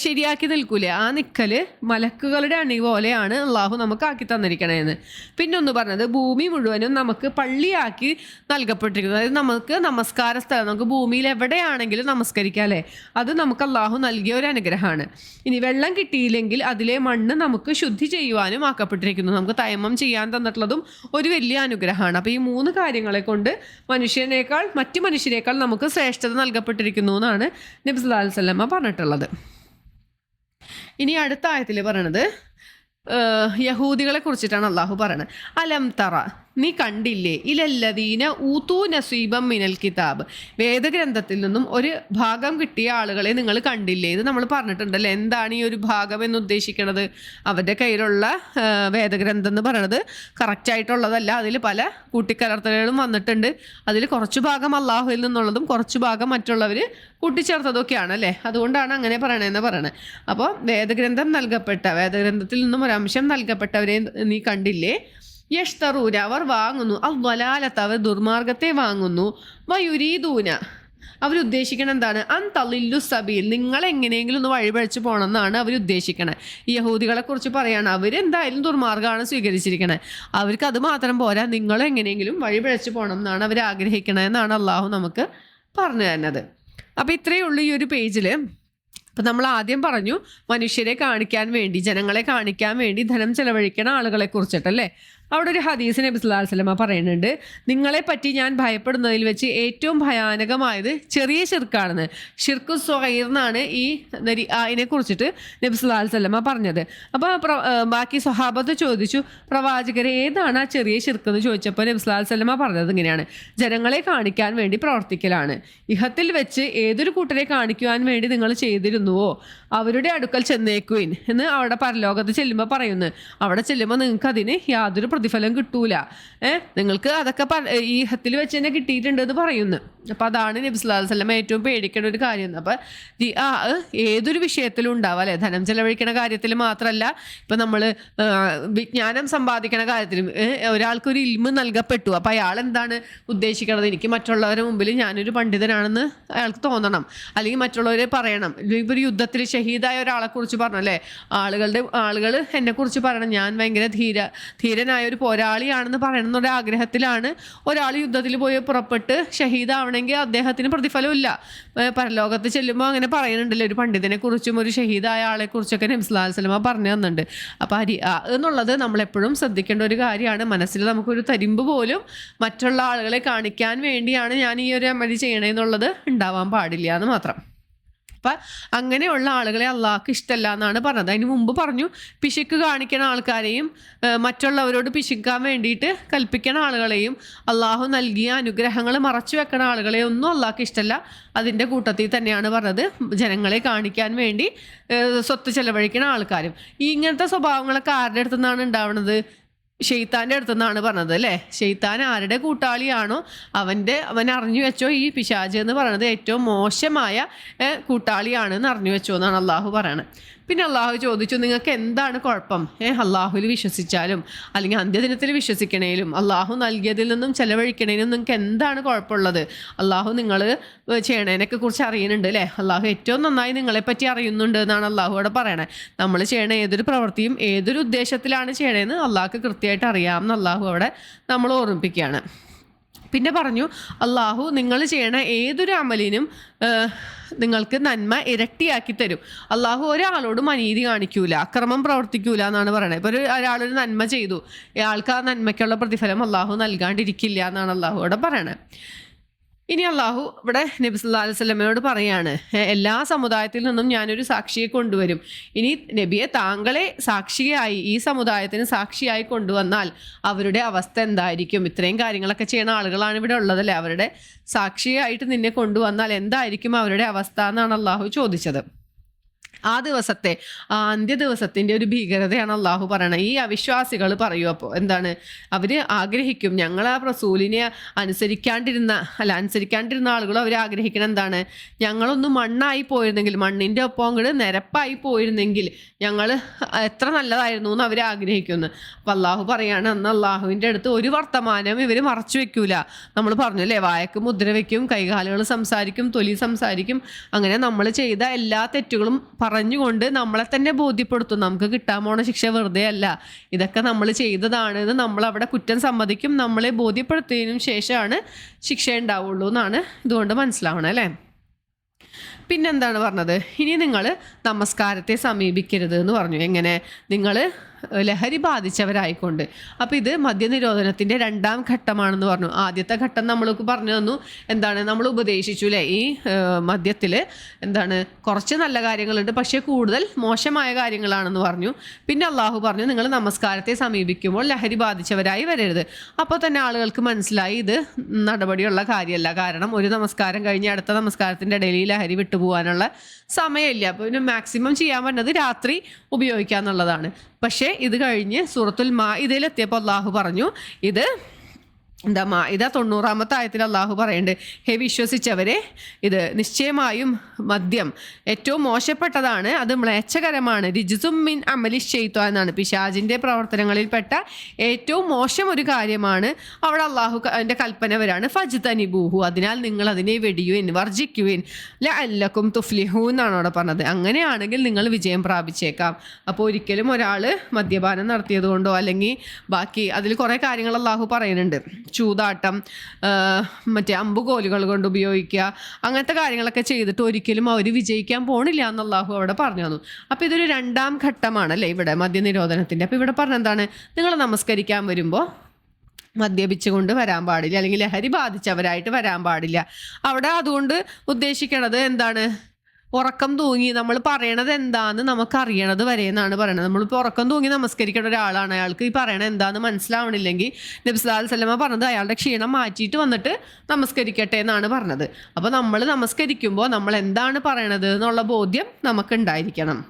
ശരിയാക്കി നിൽക്കൂലേ, ആ നിൽക്കല് മലക്കുകളുടെ അണി പോലെയാണ് അള്ളാഹു നമുക്ക് ആക്കി തന്നിരിക്കണേന്ന്. പിന്നെ ഒന്ന് പറഞ്ഞത്, ഭൂമി മുഴുവനും നമുക്ക് പള്ളിയാക്കി നൽകപ്പെട്ടിരിക്കുന്നു. അതായത് നമുക്ക് നമസ്കാര സ്ഥലം, നമുക്ക് ഭൂമിയിൽ എവിടെയാണെങ്കിലും നമസ്കരിക്കാം അല്ലേ, അത് നമുക്ക് അള്ളാഹു നൽകിയ ഒരു അനുഗ്രഹമാണ്. ഇനി വെള്ളം കിട്ടിയില്ലെങ്കിൽ അതിലെ മണ്ണ് നമുക്ക് ശുദ്ധി ചെയ്യുവാനും ആക്കപ്പെട്ടിരിക്കുന്നു. നമുക്ക് തയമ്മം ചെയ്യാൻ തന്നിട്ടുള്ളതും ഒരു വലിയ അനുഗ്രഹമാണ്. അപ്പോൾ ഈ 3 കാര്യങ്ങളെ കൊണ്ട് മറ്റു മനുഷ്യരെക്കാൾ നമുക്ക് ശ്രേഷ്ഠത നൽകപ്പെട്ടിരിക്കുന്നു എന്നാണ് നബി സല്ലല്ലാഹു അലൈഹി വസല്ലം പറഞ്ഞിട്ടുള്ളത്. ഇനി അടുത്ത ആയത്തിൽ പറയണത് യഹൂദികളെ കുറിച്ചിട്ടാണ് അള്ളാഹു പറയണത്. അലം തറ, നീ കണ്ടില്ലേ, ഇലല്ലദീന ഊതൂ നസീബം മിനൽ കിതാബ്, വേദഗ്രന്ഥത്തിൽ നിന്നും ഒരു ഭാഗം കിട്ടിയ ആളുകളെ നിങ്ങൾ കണ്ടില്ലേ? ഇത് നമ്മൾ പറഞ്ഞിട്ടുണ്ടല്ലേ. എന്താണ് ഈ ഒരു ഭാഗം എന്ന് ഉദ്ദേശിക്കുന്നത്? അവരുടെ കയ്യിലുള്ള വേദഗ്രന്ഥം എന്ന് പറയണത് കറക്റ്റായിട്ടുള്ളതല്ല, അതിൽ പല കൂട്ടിക്കലർത്തലുകളും വന്നിട്ടുണ്ട്. അതിൽ കുറച്ച് ഭാഗം അള്ളാഹുവിൽ നിന്നുള്ളതും കുറച്ച് ഭാഗം മറ്റുള്ളവർ കൂട്ടിച്ചേർത്തതൊക്കെയാണ് അല്ലേ. അതുകൊണ്ടാണ് അങ്ങനെ പറയണതെന്ന് പറയണത്. അപ്പോൾ വേദഗ്രന്ഥത്തിൽ നിന്നും ഒരംശം നൽകപ്പെട്ടവരെ നീ കണ്ടില്ലേ? യഷ്തറൂന, അവർ വാങ്ങുന്നു, അവ്വലാലത്ത്, അവർ ദുർമാർഗത്തെ വാങ്ങുന്നു, വയുരീദൂന, അവരുദ്ദേശിക്കണം എന്താണ്? തളില്ലു സബീൽ, നിങ്ങൾ എങ്ങനെയെങ്കിലും ഒന്ന് വഴിപഴിച്ച് പോകണം എന്നാണ് അവരുദ്ദേശിക്കണത്. ഈ യഹൂദികളെ കുറിച്ച് പറയുകയാണ്, അവരെന്തായാലും ദുർമാർഗ്ഗമാണ് സ്വീകരിച്ചിരിക്കണത്, അവർക്ക് അത് മാത്രം പോരാ, നിങ്ങൾ എങ്ങനെയെങ്കിലും വഴിപഴിച്ച് പോകണം എന്നാണ് അവർ ആഗ്രഹിക്കണതെന്നാണ് അള്ളാഹു നമുക്ക് പറഞ്ഞു തരുന്നത്. അപ്പോൾ ഇത്രയേ ഉള്ളൂ ഈ ഒരു പേജിൽ. അപ്പം നമ്മൾ ആദ്യം പറഞ്ഞു മനുഷ്യരെ കാണിക്കാൻ വേണ്ടി, ജനങ്ങളെ കാണിക്കാൻ വേണ്ടി ധനം ചെലവഴിക്കണ ആളുകളെ കുറിച്ചിട്ടല്ലേ. അവിടെ ഒരു ഹദീസ് നബി സല്ലല്ലാഹു അലൈഹി വസല്ലം പറയുന്നുണ്ട്, നിങ്ങളെപ്പറ്റി ഞാൻ ഭയപ്പെടുന്നതിൽ വെച്ച് ഏറ്റവും ഭയാനകമായത് ചെറിയ ശിർക്കാണെന്ന്. ഷിർക്ക് സ്വഗീർ എന്നാണ് ഈ അതിനെ കുറിച്ചിട്ട് നബി സല്ലല്ലാഹു അലൈഹി വസല്ലം പറഞ്ഞത്. അപ്പോൾ ബാക്കി സ്വഹാബത്ത് ചോദിച്ചു, പ്രവാചകരെ ഏതാണ് ആ ചെറിയ ശിർക്ക് എന്ന് ചോദിച്ചപ്പോൾ നബി സല്ലല്ലാഹു അലൈഹി വസല്ലം പറഞ്ഞത് ഇങ്ങനെയാണ്, ജനങ്ങളെ കാണിക്കാൻ വേണ്ടി പ്രവർത്തിക്കലാണ്. ഇഹത്തിൽ വെച്ച് ഏതൊരു കൂട്ടരെ കാണിക്കുവാൻ വേണ്ടി നിങ്ങൾ ചെയ്തിരുന്നുവോ അവരുടെ അടുക്കൽ ചെന്നേക്കുവിൻ എന്ന് അവിടെ പരലോകത്ത് ചെല്ലുമ്പോൾ പറയുന്നു. അവിടെ ചെല്ലുമ്പോൾ നിങ്ങൾക്ക് അതിന് യാതൊരു പ്രതിഫലം കിട്ടൂല, നിങ്ങൾക്ക് അതൊക്കെ ഈ ഹത്തിൽ വെച്ച് തന്നെ കിട്ടിയിട്ടുണ്ട് എന്ന് പറയുന്നു. അപ്പം അതാണ് നബി സല്ലല്ലാഹു അലൈഹി വസല്ലം ഏറ്റവും പേടിക്കേണ്ട ഒരു കാര്യം. അപ്പം ഏതൊരു വിഷയത്തിലും ഉണ്ടാവും അല്ലേ, ധനം ചെലവഴിക്കണ കാര്യത്തിൽ മാത്രമല്ല, ഇപ്പം നമ്മൾ വിജ്ഞാനം സമ്പാദിക്കണ കാര്യത്തിലും ഒരാൾക്കൊരു ഇൽമ് നൽകപ്പെട്ടു, അപ്പം അയാൾ എന്താണ് ഉദ്ദേശിക്കണത്? എനിക്ക് മറ്റുള്ളവരുടെ മുമ്പിൽ ഞാനൊരു പണ്ഡിതനാണെന്ന് അയാൾക്ക് തോന്നണം, അല്ലെങ്കിൽ മറ്റുള്ളവരെ പറയണം. ഇപ്പോൾ ഒരു യുദ്ധത്തിൽ ഷഹീദായ ഒരാളെ കുറിച്ച് പറഞ്ഞു അല്ലേ, ആളുകൾ എന്നെക്കുറിച്ച് പറയണം, ഞാൻ ഭയങ്കര ധീരനായ ഒരു പോരാളിയാണെന്ന് പറയണം എന്നൊരു ആഗ്രഹത്തിലാണ് ഒരാൾ യുദ്ധത്തിൽ പോയി പുറപ്പെട്ട് ഷഹീദാവണമെങ്കിൽ അദ്ദേഹത്തിന് പ്രതിഫലമില്ല. പരലോകത്ത് ചെല്ലുമ്പോൾ അങ്ങനെ പറയുന്നുണ്ടല്ലോ, ഒരു പണ്ഡിതനെ കുറിച്ചും ഒരു ഷഹീദായ ആളെ കുറിച്ചൊക്കെ നബി സല്ലല്ലാഹു അലൈഹി വസല്ലം പറഞ്ഞു തന്നിട്ടുണ്ട്. അപ്പോൾ എന്നുള്ളത് നമ്മളെപ്പോഴും ശ്രദ്ധിക്കേണ്ട ഒരു കാര്യമാണ്. മനസ്സിൽ നമുക്കൊരു തരിമ്പ് പോലും മറ്റുള്ള ആളുകളെ കാണിക്കാൻ വേണ്ടിയാണ് ഞാൻ ഈ ഒരു അമല് ചെയ്യണമെന്നുള്ളത് ഉണ്ടാവാൻ പാടില്ല എന്ന് മാത്രം. അപ്പം അങ്ങനെയുള്ള ആളുകളെ അള്ളാഹ്ക്ക് ഇഷ്ടമല്ല എന്നാണ് പറഞ്ഞത്. അതിന് മുമ്പ് പറഞ്ഞു പിശുക്ക് കാണിക്കുന്ന ആൾക്കാരെയും മറ്റുള്ളവരോട് പിശുക്കാൻ വേണ്ടിയിട്ട് കൽപ്പിക്കുന്ന ആളുകളെയും അള്ളാഹു നൽകിയ അനുഗ്രഹങ്ങൾ മറച്ചു വെക്കുന്ന ആളുകളെയും ഒന്നും അള്ളാഹ്ക്ക് ഇഷ്ടമല്ല. അതിൻ്റെ കൂട്ടത്തിൽ തന്നെയാണ് പറഞ്ഞത് ജനങ്ങളെ കാണിക്കാൻ വേണ്ടി സ്വത്ത് ചെലവഴിക്കുന്ന ആൾക്കാരും. ഈ ഇങ്ങനത്തെ സ്വഭാവങ്ങളൊക്കെ ആരുടെ അടുത്തു നിന്നാണ് ഉണ്ടാവുന്നത്? ഷെയ്ത്താൻ്റെ അടുത്തുനിന്നാണ് പറഞ്ഞത് അല്ലേ. ഷെയ്ത്താൻ ആരുടെ കൂട്ടാളിയാണോ അവൻ അറിഞ്ഞു വെച്ചോ ഈ പിശാച് എന്ന് പറയുന്നത് ഏറ്റവും മോശമായ കൂട്ടാളിയാണെന്ന് അറിഞ്ഞു വെച്ചോ എന്നാണ് അള്ളാഹു പറയണത്. പിന്നെ അള്ളാഹു ചോദിച്ചു, നിങ്ങൾക്ക് എന്താണ് കുഴപ്പം? അള്ളാഹുവിൽ വിശ്വസിച്ചാലും അല്ലെങ്കിൽ അന്ത്യദിനത്തിൽ വിശ്വസിക്കണേലും അള്ളാഹു നൽകിയതിൽ നിന്നും ചെലവഴിക്കണേലും നിങ്ങൾക്ക് എന്താണ് കുഴപ്പമുള്ളത്? അള്ളാഹു നിങ്ങൾ ചെയ്യണതിനൊക്കെ കുറിച്ച് അറിയുന്നുണ്ട് അല്ലേ. അള്ളാഹു ഏറ്റവും നന്നായി നിങ്ങളെപ്പറ്റി അറിയുന്നുണ്ട് എന്നാണ് അള്ളാഹു അവിടെ പറയണത്. നമ്മൾ ചെയ്യണ ഏതൊരു പ്രവൃത്തിയും ഏതൊരു ഉദ്ദേശത്തിലാണ് ചെയ്യണതെന്ന് അള്ളാഹ്ക്ക് കൃത്യമായിട്ട് അറിയാമെന്ന് അള്ളാഹു അവിടെ നമ്മൾ ഓർമ്മിപ്പിക്കുകയാണ്. പിന്നെ പറഞ്ഞു, അള്ളാഹു നിങ്ങൾ ചെയ്യണ ഏതൊരു അമലിനും നിങ്ങൾക്ക് നന്മ ഇരട്ടിയാക്കി തരും. അള്ളാഹു ഒരാളോടും അനീതി കാണിക്കൂല, അക്രമം പ്രവർത്തിക്കൂല എന്നാണ് പറയുന്നത്. ഇപ്പോൾ ഒരാളൊരു നന്മ ചെയ്തു, അയാൾക്ക് ആ നന്മയ്ക്കുള്ള പ്രതിഫലം അള്ളാഹു നൽകാണ്ടിരിക്കില്ല എന്നാണ് അള്ളാഹു അവിടെ പറയണത്. ഇനി അള്ളാഹു ഇവിടെ നബി സല്ലല്ലാഹു അലൈഹി വസല്ലമയോട് പറയാണ്, എല്ലാ സമുദായത്തിൽ നിന്നും ഞാനൊരു സാക്ഷിയെ കൊണ്ടുവരും. ഇനി നബിയെ താങ്കളെ സാക്ഷിയായി ഈ സമുദായത്തിന് സാക്ഷിയായി കൊണ്ടുവന്നാൽ അവരുടെ അവസ്ഥ എന്തായിരിക്കും? ഇത്രയും കാര്യങ്ങളൊക്കെ ചെയ്യുന്ന ആളുകളാണ് ഇവിടെ ഉള്ളതല്ലേ. അവരുടെ സാക്ഷിയായിട്ട് നിന്നെ കൊണ്ടുവന്നാൽ എന്തായിരിക്കും അവരുടെ അവസ്ഥ എന്നാണ് അള്ളാഹു ചോദിച്ചത്. ആ ദിവസത്തെ അന്ത്യ ദിവസത്തിൻ്റെ ഒരു ഭീകരതയാണ് അള്ളാഹു പറയണത്. ഈ അവിശ്വാസികൾ പറയും, അപ്പോൾ എന്താണ് അവർ ആഗ്രഹിക്കും, ഞങ്ങൾ ആ റസൂലിനെ അനുസരിക്കാണ്ടിരുന്ന ആളുകൾ അവർ ആഗ്രഹിക്കണം എന്താണ്, ഞങ്ങളൊന്ന് മണ്ണായി പോയിരുന്നെങ്കിൽ, മണ്ണിൻ്റെ ഒപ്പം അങ്ങോട്ട് നിരപ്പായി പോയിരുന്നെങ്കിൽ ഞങ്ങൾ എത്ര നല്ലതായിരുന്നു എന്ന് അവർ ആഗ്രഹിക്കുന്നു. അപ്പം അള്ളാഹു പറയാണ്, അന്ന് അള്ളാഹുവിൻ്റെ അടുത്ത് ഒരു വർത്തമാനം ഇവർ മറച്ചു വെക്കൂല. നമ്മൾ പറഞ്ഞു അല്ലേ, വായക്ക് മുദ്ര വയ്ക്കും, കൈകാലുകൾ സംസാരിക്കും, തൊലി സംസാരിക്കും. അങ്ങനെ നമ്മൾ ചെയ്ത എല്ലാ തെറ്റുകളും പറഞ്ഞുകൊണ്ട് നമ്മളെ തന്നെ ബോധ്യപ്പെടുത്തും, നമുക്ക് കിട്ടാൻ പോണ ശിക്ഷ വെറുതെ അല്ല, ഇതൊക്കെ നമ്മൾ ചെയ്തതാണ് എന്ന് നമ്മളവിടെ കുറ്റം സമ്മതിക്കും. നമ്മളെ ബോധ്യപ്പെടുത്തിയതിനും ശേഷമാണ് ശിക്ഷ ഉണ്ടാവുള്ളൂ എന്നാണ് ഇതുകൊണ്ട് മനസ്സിലാവണം അല്ലേ. പിന്നെന്താണ് പറഞ്ഞത്, ഇനി നിങ്ങൾ നമസ്കാരത്തെ സമീപിക്കരുത് എന്ന് പറഞ്ഞു. എങ്ങനെ? നിങ്ങൾ ലഹരി ബാധിച്ചവരായിക്കൊണ്ട്. അപ്പോൾ ഇത് മദ്യനിരോധനത്തിൻ്റെ 2ാം ഘട്ടമാണെന്ന് പറഞ്ഞു. ആദ്യത്തെ ഘട്ടം നമ്മൾക്ക് പറഞ്ഞു തന്നു, എന്താണ് നമ്മൾ ഉപദേശിച്ചു അല്ലേ, ഈ മദ്യത്തിൽ എന്താണ് കുറച്ച് നല്ല കാര്യങ്ങളുണ്ട്, പക്ഷേ കൂടുതൽ മോശമായ കാര്യങ്ങളാണെന്ന് പറഞ്ഞു. പിന്നെ അള്ളാഹു പറഞ്ഞു, നിങ്ങൾ നമസ്കാരത്തെ സമീപിക്കുമ്പോൾ ലഹരി ബാധിച്ചവരായി വരരുത്. അപ്പോൾ തന്നെ ആളുകൾക്ക് മനസ്സിലായി ഇത് നടപടിയുള്ള കാര്യമല്ല. കാരണം ഒരു നമസ്കാരം കഴിഞ്ഞ് അടുത്ത നമസ്കാരത്തിൻ്റെ ഇടയിൽ ലഹരി വിട്ടുപോകാനുള്ള സമയമില്ല. അപ്പോൾ പിന്നെ മാക്സിമം ചെയ്യാൻ പറ്റുന്നത് രാത്രി ഉപയോഗിക്കുക എന്നുള്ളതാണ്. പക്ഷേ ഇത് കഴിഞ്ഞ് സൂറത്തുൽ മാഇദയിലെത്തിയപ്പോൾ അള്ളാഹു പറഞ്ഞു, ഇത് എന്താ മാഇദ 90-ാമത്തെ ആയത്തിൽ അള്ളാഹു പറയുന്നുണ്ട്, ഹേ വിശ്വസിച്ചവരെ, ഇത് നിശ്ചയമായും മദ്യം ഏറ്റവും മോശപ്പെട്ടതാണ്, അത് മ്ലേച്ഛകരമാണ്, റിജ്സും മിൻ അമലി ശൈത്വാൻ എന്നാണ്, പിശാചിൻ്റെ പ്രവർത്തനങ്ങളിൽപ്പെട്ട ഏറ്റവും മോശം ഒരു കാര്യമാണ്. അവിടെ അള്ളാഹു അതിൻ്റെ കൽപ്പന വരാണ്, ഫജ്തനിബൂഹു, അതിനാൽ നിങ്ങൾ അതിനെ വെടിയുവിൻ, വർജിക്കുവിൻ, ലഅല്ലക്കും തുഫ്ലിഹൂൻ എന്നാണ് അവിടെ പറഞ്ഞത്. അങ്ങനെയാണെങ്കിൽ നിങ്ങൾ വിജയം പ്രാപിച്ചേക്കാം. അപ്പോൾ ഒരിക്കലും ഒരാൾ മദ്യപാനം നടത്തിയത് കൊണ്ടോ അല്ലെങ്കിൽ ബാക്കി അതിൽ കുറേ കാര്യങ്ങൾ അള്ളാഹു പറയുന്നുണ്ട്, ചൂതാട്ടം, മറ്റേ അമ്പുകോലുകൾ കൊണ്ട് ഉപയോഗിക്കുക, അങ്ങനത്തെ കാര്യങ്ങളൊക്കെ ചെയ്തിട്ട് ഒരിക്കലും അവർ വിജയിക്കാൻ പോണില്ല എന്ന് അള്ളാഹു അവിടെ പറഞ്ഞു തന്നു. അപ്പോൾ ഇതൊരു 2ാം ഘട്ടമാണല്ലേ ഇവിടെ മദ്യനിരോധനത്തിൻ്റെ. അപ്പോൾ ഇവിടെ പറഞ്ഞെന്താണ്, നിങ്ങൾ നമസ്കരിക്കാൻ വരുമ്പോൾ മദ്യപിച്ചുകൊണ്ട് വരാൻ പാടില്ല, അല്ലെങ്കിൽ ലഹരി ബാധിച്ചവരായിട്ട് വരാൻ പാടില്ല. അവിടെ അതുകൊണ്ട് ഉദ്ദേശിക്കണത് എന്താണ്, ഉറക്കം തൂങ്ങി നമ്മൾ പറയണത് എന്താന്ന് നമുക്കറിയണത് വരെ എന്നാണ് പറയണത്. നമ്മളിപ്പോൾ ഉറക്കം തൂങ്ങി നമസ്കരിക്കേണ്ട ഒരാളാണ്, അയാൾക്ക് ഈ പറയണത് എന്താണെന്ന് മനസ്സിലാവണില്ലെങ്കിൽ നബി സല്ലല്ലാഹു അലൈഹി വസല്ലമ പറഞ്ഞത് അയാളുടെ ക്ഷീണം മാറ്റിയിട്ട് വന്നിട്ട് നമസ്കരിക്കട്ടെ എന്നാണ് പറഞ്ഞത്. അപ്പോൾ നമ്മൾ നമസ്കരിക്കുമ്പോൾ നമ്മൾ എന്താണ് പറയണത് എന്നുള്ള ബോധ്യം നമുക്കുണ്ടായിരിക്കണം.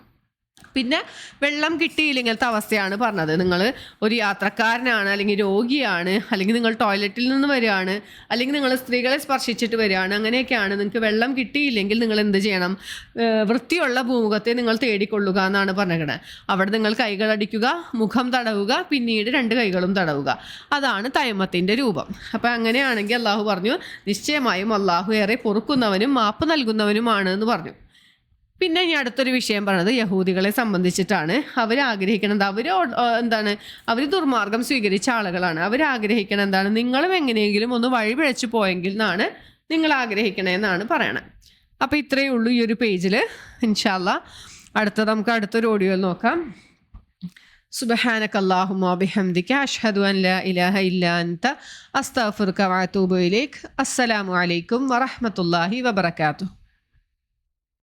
പിന്നെ വെള്ളം കിട്ടിയില്ലെങ്കിലത്തെ അവസ്ഥയാണ് പറഞ്ഞത്. നിങ്ങൾ ഒരു യാത്രക്കാരനാണ്, അല്ലെങ്കിൽ രോഗിയാണ്, അല്ലെങ്കിൽ നിങ്ങൾ ടോയ്ലറ്റിൽ നിന്ന് വരികയാണ്, അല്ലെങ്കിൽ നിങ്ങൾ സ്ത്രീകളെ സ്പർശിച്ചിട്ട് വരികയാണ്, അങ്ങനെയൊക്കെയാണ്. നിങ്ങൾക്ക് വെള്ളം കിട്ടിയില്ലെങ്കിൽ നിങ്ങൾ എന്ത് ചെയ്യണം, വൃത്തിയുള്ള ഭൂമുഖത്തെ നിങ്ങൾ തേടിക്കൊള്ളുക എന്നാണ് പറഞ്ഞിരിക്കുന്നത്. അവിടെ നിങ്ങൾ കൈകൾ അടിക്കുക, മുഖം തടവുക, പിന്നീട് 2 കൈകളും തടവുക. അതാണ് തയമ്മത്തിൻ്റെ രൂപം. അപ്പോൾ അങ്ങനെയാണെങ്കിൽ അള്ളാഹു പറഞ്ഞു, നിശ്ചയമായും അള്ളാഹു ഏറെ പൊറുക്കുന്നവനും മാപ്പ് നൽകുന്നവനുമാണ് എന്ന് പറഞ്ഞു. പിന്നെ ഇനി അടുത്തൊരു വിഷയം പറയുന്നത് യഹൂദികളെ സംബന്ധിച്ചിട്ടാണ്. അവർ ദുർമാർഗം സ്വീകരിച്ച ആളുകളാണ്. അവർ എന്താണ്, നിങ്ങളും എങ്ങനെയെങ്കിലും ഒന്ന് വഴിപിഴച്ചു പോയെങ്കിൽ എന്നാണ് നിങ്ങൾ ആഗ്രഹിക്കണമെന്നാണ് പറയണത്. അപ്പോൾ ഇത്രയേ ഉള്ളൂ ഈ ഒരു പേജിൽ. ഇൻഷാ അല്ലാഹ് നമുക്ക് അടുത്തൊരു ഓഡിയോയിൽ നോക്കാം. സുബ്ഹാനകല്ലാഹുമ്മ വബിഹംദിക അഷ്ഹദു അൻ ലാ ഇലാഹ ഇല്ലാ അൻത അസ്തഗ്ഫിറുക വഅതൂബു ഇലൈക്. അസ്സലാമു അലൈക്കും വറഹ്മത്തുള്ളാഹി വബറകാതുഹു.